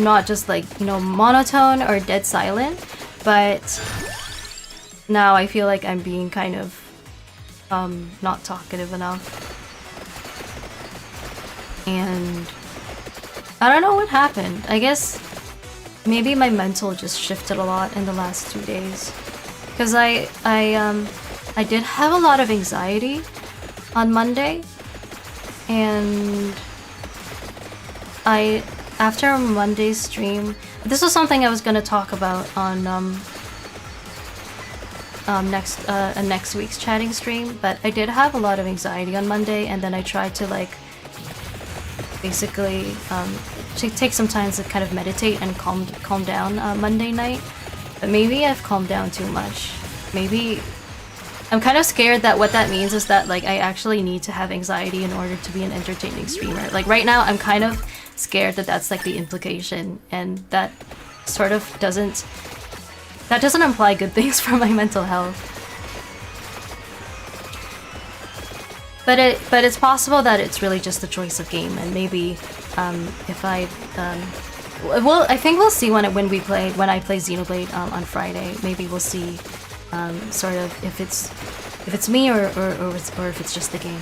not just like, you know, monotone or dead silent, but now I feel like I'm being kind of not talkative enough. And I don't know what happened. I guess maybe my mental just shifted a lot in the last 2 days, because I did have a lot of anxiety on Monday, and after Monday's stream, this was something I was gonna talk about on next week's chatting stream, but I did have a lot of anxiety on Monday, and then I tried to like basically take some time to kind of meditate and calm down Monday night. But maybe I've calmed down too much. Maybe I'm kind of scared that what that means is that like I actually need to have anxiety in order to be an entertaining streamer. Like right now I'm kind of scared that that's like the implication, and that sort of doesn't imply good things for my mental health. But it's possible that it's really just a choice of game, and maybe if I well, I think we'll see when I play Xenoblade on Friday. Maybe we'll see sort of if it's me or if it's just the game.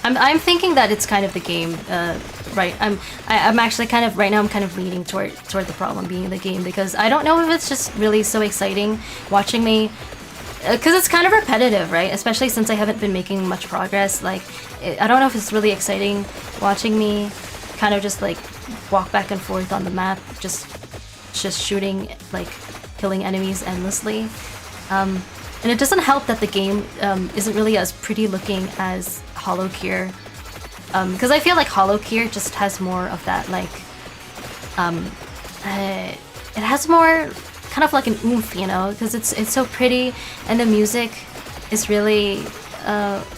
I'm thinking that it's kind of the game, right? I'm actually kind of right now. I'm kind of leaning toward the problem being the game, because I don't know if it's just really so exciting watching me, because it's kind of repetitive, right? Especially since I haven't been making much progress. Like, I don't know if it's really exciting watching me kind of just like walk back and forth on the map, just shooting, like killing enemies endlessly. And it doesn't help that the game isn't really as pretty looking as Hollow Cure, because I feel like Hollow Cure just has more of that, like it has more kind of like an oomph, you know, because it's so pretty, and the music is really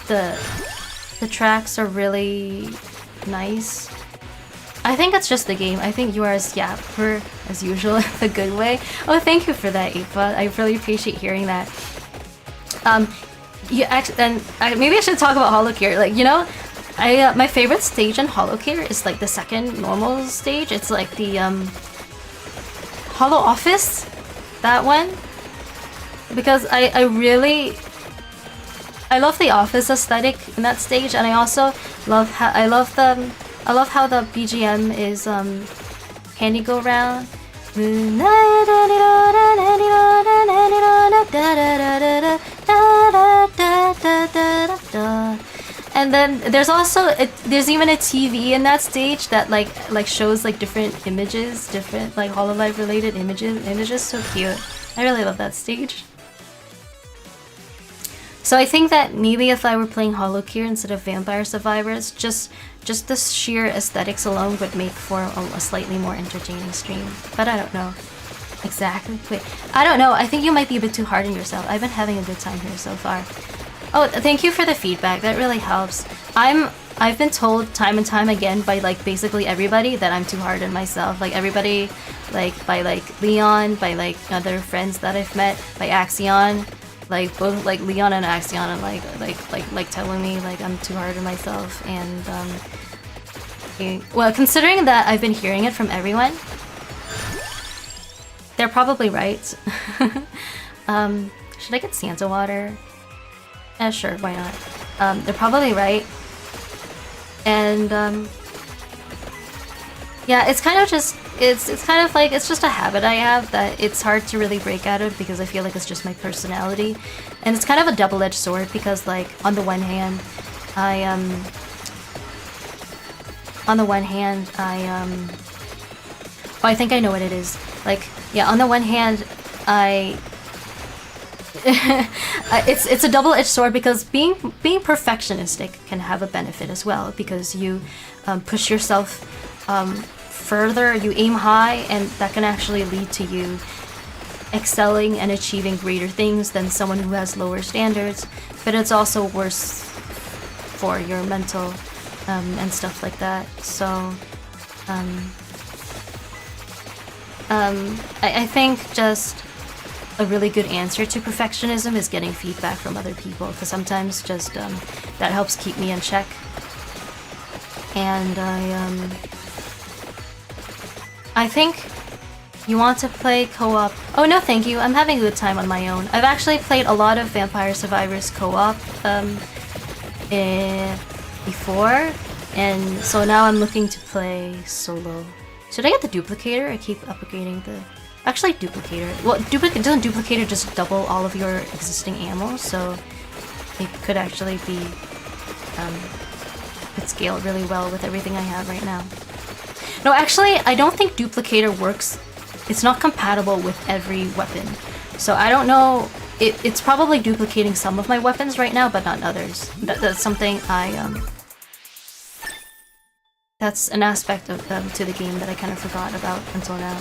the tracks are really nice. I think it's just the game. I think you are as yapper as usual, the good way. Oh, thank you for that, Aoife. I really appreciate hearing that. Maybe I should talk about Hollow Cure. Like, you know, my favorite stage in Hollow Cure is like the second normal stage. It's like the Hollow Office, that one, because I love the office aesthetic in that stage, and I also love how the BGM is Candy Go Round. And then there's also there's even a TV in that stage that like shows like different images, different like Hololive related images. So cute. I really love that stage. So I think that maybe if I were playing HoloCure instead of Vampire Survivors, just the sheer aesthetics alone would make for a slightly more entertaining stream. But I don't know. Exactly. Wait, I don't know. I think you might be a bit too hard on yourself. I've been having a good time here so far. Oh, thank you for the feedback. That really helps. I've been told time and time again by like basically everybody that I'm too hard on myself. Like everybody, like by like Leon, by like other friends that I've met, by Axion, like both like Leon and Axion, and like telling me like I'm too hard on myself. And well, considering that I've been hearing it from everyone, they're probably right. Should I get Santa water? Sure, why not? They're probably right. And yeah, it's kind of just it's kind of like it's just a habit I have that it's hard to really break out of because I feel like it's just my personality. And it's kind of a double-edged sword because like on the one hand I oh, I think I know what it is. Like, yeah, on the one hand, it's a double-edged sword because being perfectionistic can have a benefit as well because you push yourself further, you aim high, and that can actually lead to you excelling and achieving greater things than someone who has lower standards. But it's also worse for your mental and stuff like that. So I think just a really good answer to perfectionism is getting feedback from other people, because sometimes just that helps keep me in check. And I think you want to play co-op. Oh no, thank you. I'm having a good time on my own. I've actually played a lot of Vampire Survivors co-op before, and so now I'm looking to play solo. Should I get the duplicator? I keep upgrading the... Actually, duplicator. Well, doesn't duplicator just double all of your existing ammo? So it could actually be... could scale really well with everything I have right now. No, actually, I don't think duplicator works. It's not compatible with every weapon. So I don't know... It's probably duplicating some of my weapons right now, but not others. That's something I... That's an aspect of to the game that I kind of forgot about until now.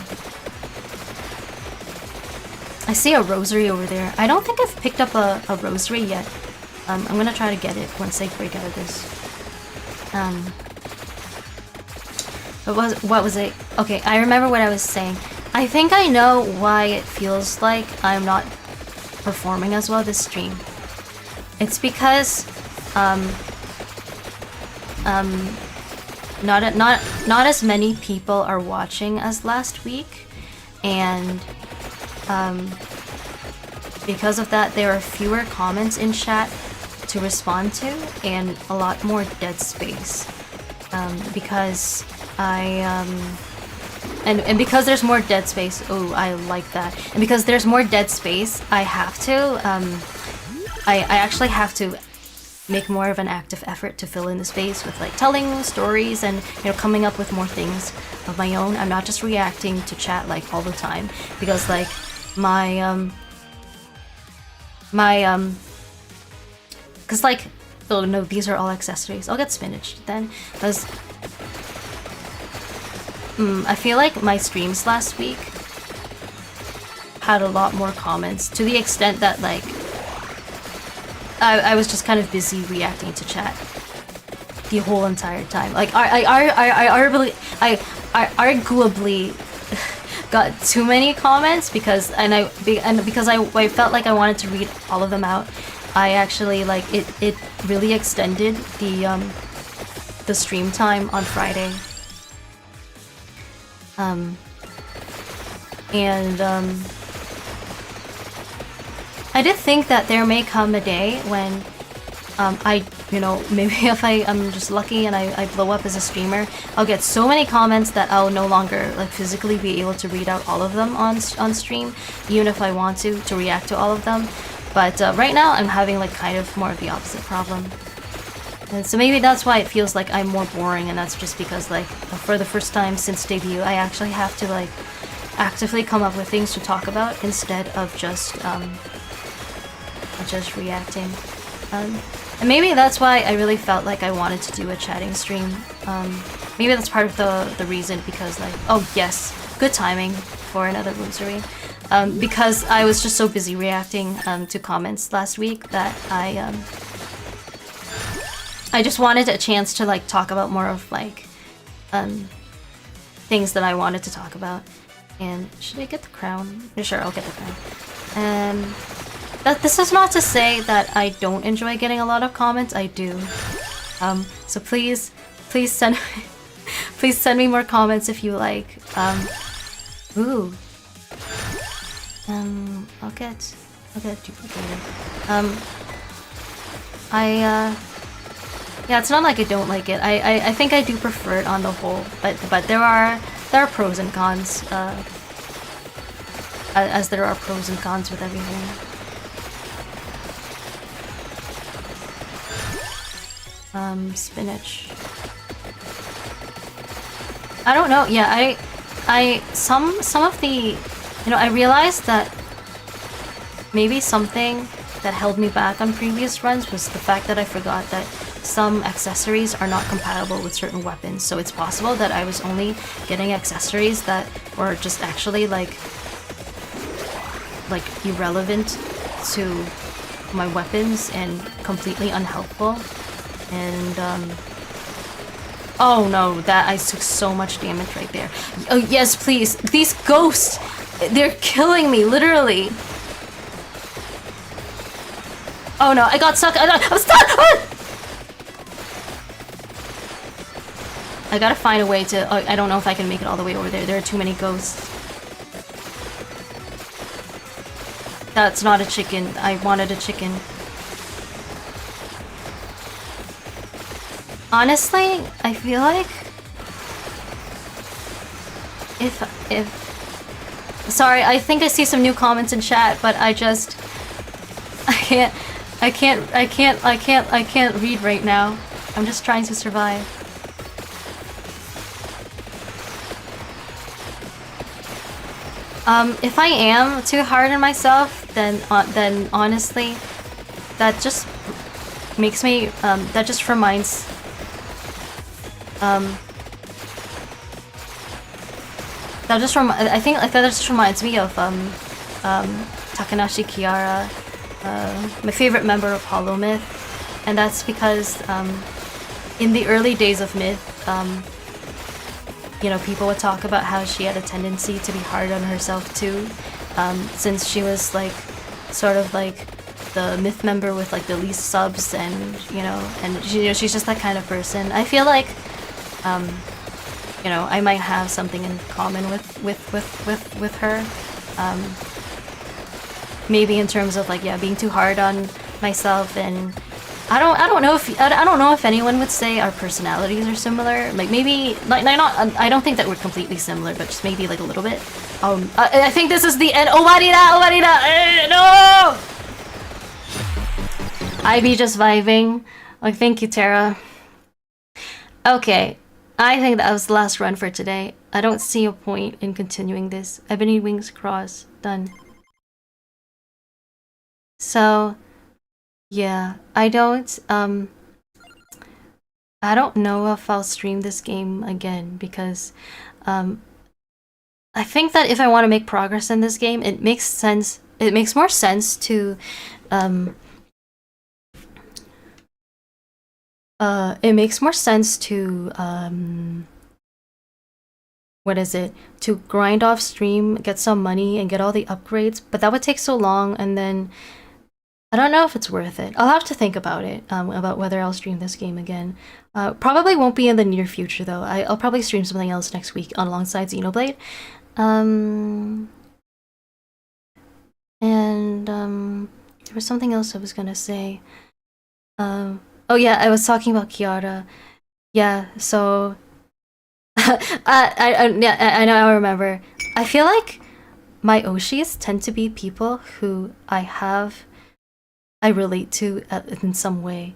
I see a rosary over there. I don't think I've picked up a rosary yet. I'm gonna try to get it once I break out of this. What was it? Okay, I remember what I was saying. I think I know why it feels like I'm not performing as well this stream. It's because not as many people are watching as last week, and because of that there are fewer comments in chat to respond to and a lot more dead space, because and because there's more dead space. Oh, I like that. And because there's more dead space, I have to I actually have to make more of an active effort to fill in the space with like telling stories and, you know, coming up with more things of my own. I'm not just reacting to chat like all the time, because like because like, oh no, these are all accessories. I'll get spinach then, because I feel like my streams last week had a lot more comments, to the extent that like I was just kind of busy reacting to chat the whole entire time. Like I arguably got too many comments because I felt like I wanted to read all of them out. I actually like it really extended the stream time on Friday. I did think that there may come a day when maybe if I'm just lucky and I blow up as a streamer, I'll get so many comments that I'll no longer like physically be able to read out all of them on stream, even if I want to react to all of them. But right now I'm having like kind of more of the opposite problem. And so maybe that's why it feels like I'm more boring, and that's just because like for the first time since debut, I actually have to like actively come up with things to talk about instead of just reacting. And maybe that's why I really felt like I wanted to do a chatting stream. Maybe that's part of the reason, because like, oh yes, good timing for another rosary. Because I was just so busy reacting to comments last week that I just wanted a chance to like talk about more of like things that I wanted to talk about. And should I get the crown? Sure, I'll get the crown. And this is not to say that I don't enjoy getting a lot of comments. I do. So please send please send me more comments if you like. Ooh. I'll get duplicated. Yeah, it's not like I don't like it. I think I do prefer it on the whole, but there are pros and cons, as there are pros and cons with everything. Spinach. I don't know. Yeah, some of the, I realized that maybe something that held me back on previous runs was the fact that I forgot that some accessories are not compatible with certain weapons. So it's possible that I was only getting accessories that were just actually like irrelevant to my weapons and completely unhelpful. And oh no, that I took so much damage right there. Oh yes, please, these ghosts, they're killing me, literally. Oh no, I got stuck. I'm stuck. Ah! I gotta find a way to. Oh, I don't know if I can make it all the way over there. There are too many ghosts. That's not a chicken. I wanted a chicken. Honestly, I feel like if sorry, I think I see some new comments in chat, but I can't read right now. I'm just trying to survive. If I am too hard on myself, then honestly, that just makes me that just reminds I think like that just reminds me of Takanashi Kiara, my favorite member of Hollow Myth, and that's because in the early days of Myth, people would talk about how she had a tendency to be hard on herself too, since she was like sort of like the Myth member with like the least subs, and she's just that kind of person. I feel like I might have something in common with her. Maybe in terms of like being too hard on myself, and I don't know if anyone would say our personalities are similar. Like maybe like not. I don't think that we're completely similar, but just maybe like a little bit. I think this is the end. Owarida! No! Ivy just vibing. Like, thank you, Tara. Okay, I think that was the last run for today. I don't see a point in continuing this. Ebony Wings Cross. Done. So, yeah, I don't know if I'll stream this game again, because I think that if I want to make progress in this game, it makes more sense to to grind off stream, get some money, and get all the upgrades, but that would take so long, and then I don't know if it's worth it. I'll have to think about it, about whether I'll stream this game again. Probably won't be in the near future, though. I'll probably stream something else next week alongside Xenoblade. And there was something else I was gonna say. Oh yeah, I was talking about Kiara. Yeah, so I know, I remember. I feel like my Oshis tend to be people who I relate to in some way.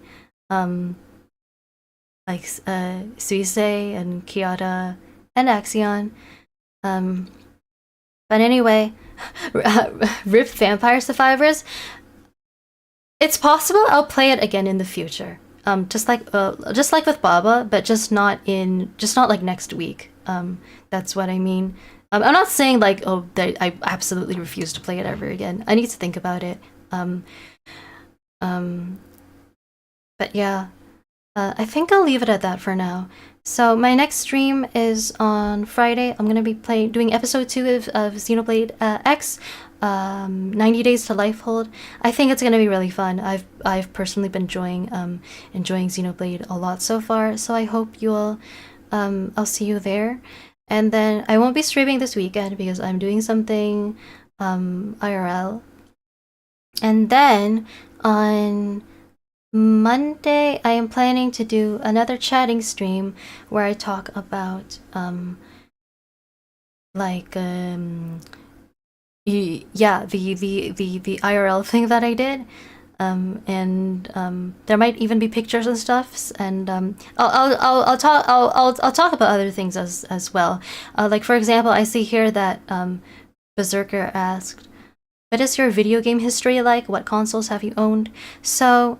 like Suisei and Kiara and Axion. But anyway, RIP Vampire Survivors. It's possible I'll play it again in the future. Just like with Baba, but just not like next week. That's what I mean. I'm not saying like, oh, that I absolutely refuse to play it ever again. I need to think about it. But yeah, I think I'll leave it at that for now. So my next stream is on Friday. I'm gonna be doing episode 2 of Xenoblade X, 90 Days to Lifehold. I think it's gonna be really fun. I've personally been enjoying Xenoblade a lot so far. So I hope you'll I'll see you there. And then I won't be streaming this weekend because I'm doing something IRL. And then on Monday, I am planning to do another chatting stream where I talk about yeah, the IRL thing that I did. And there might even be pictures and stuff, and I'll talk about other things as well. Like for example, I see here that Berserker asked, "What is your video game history like? What consoles have you owned?" So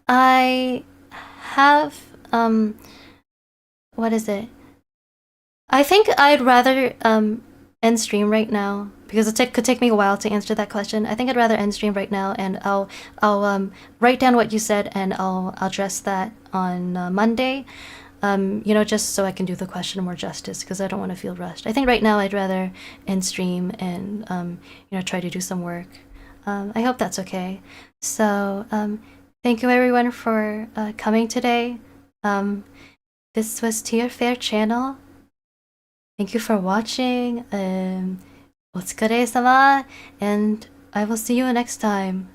I have what is it? I think I'd rather end stream right now because it could take me a while to answer that question. I think I'd rather end stream right now, and I'll write down what you said, and I'll address that on Monday. You know, just so I can do the question more justice, because I don't want to feel rushed. I think right now I'd rather end stream and you know, try to do some work. I hope that's okay. So thank you everyone for coming today. This was To Your Fair channel. Thank you for watching. Otsukare-sama, and I will see you next time.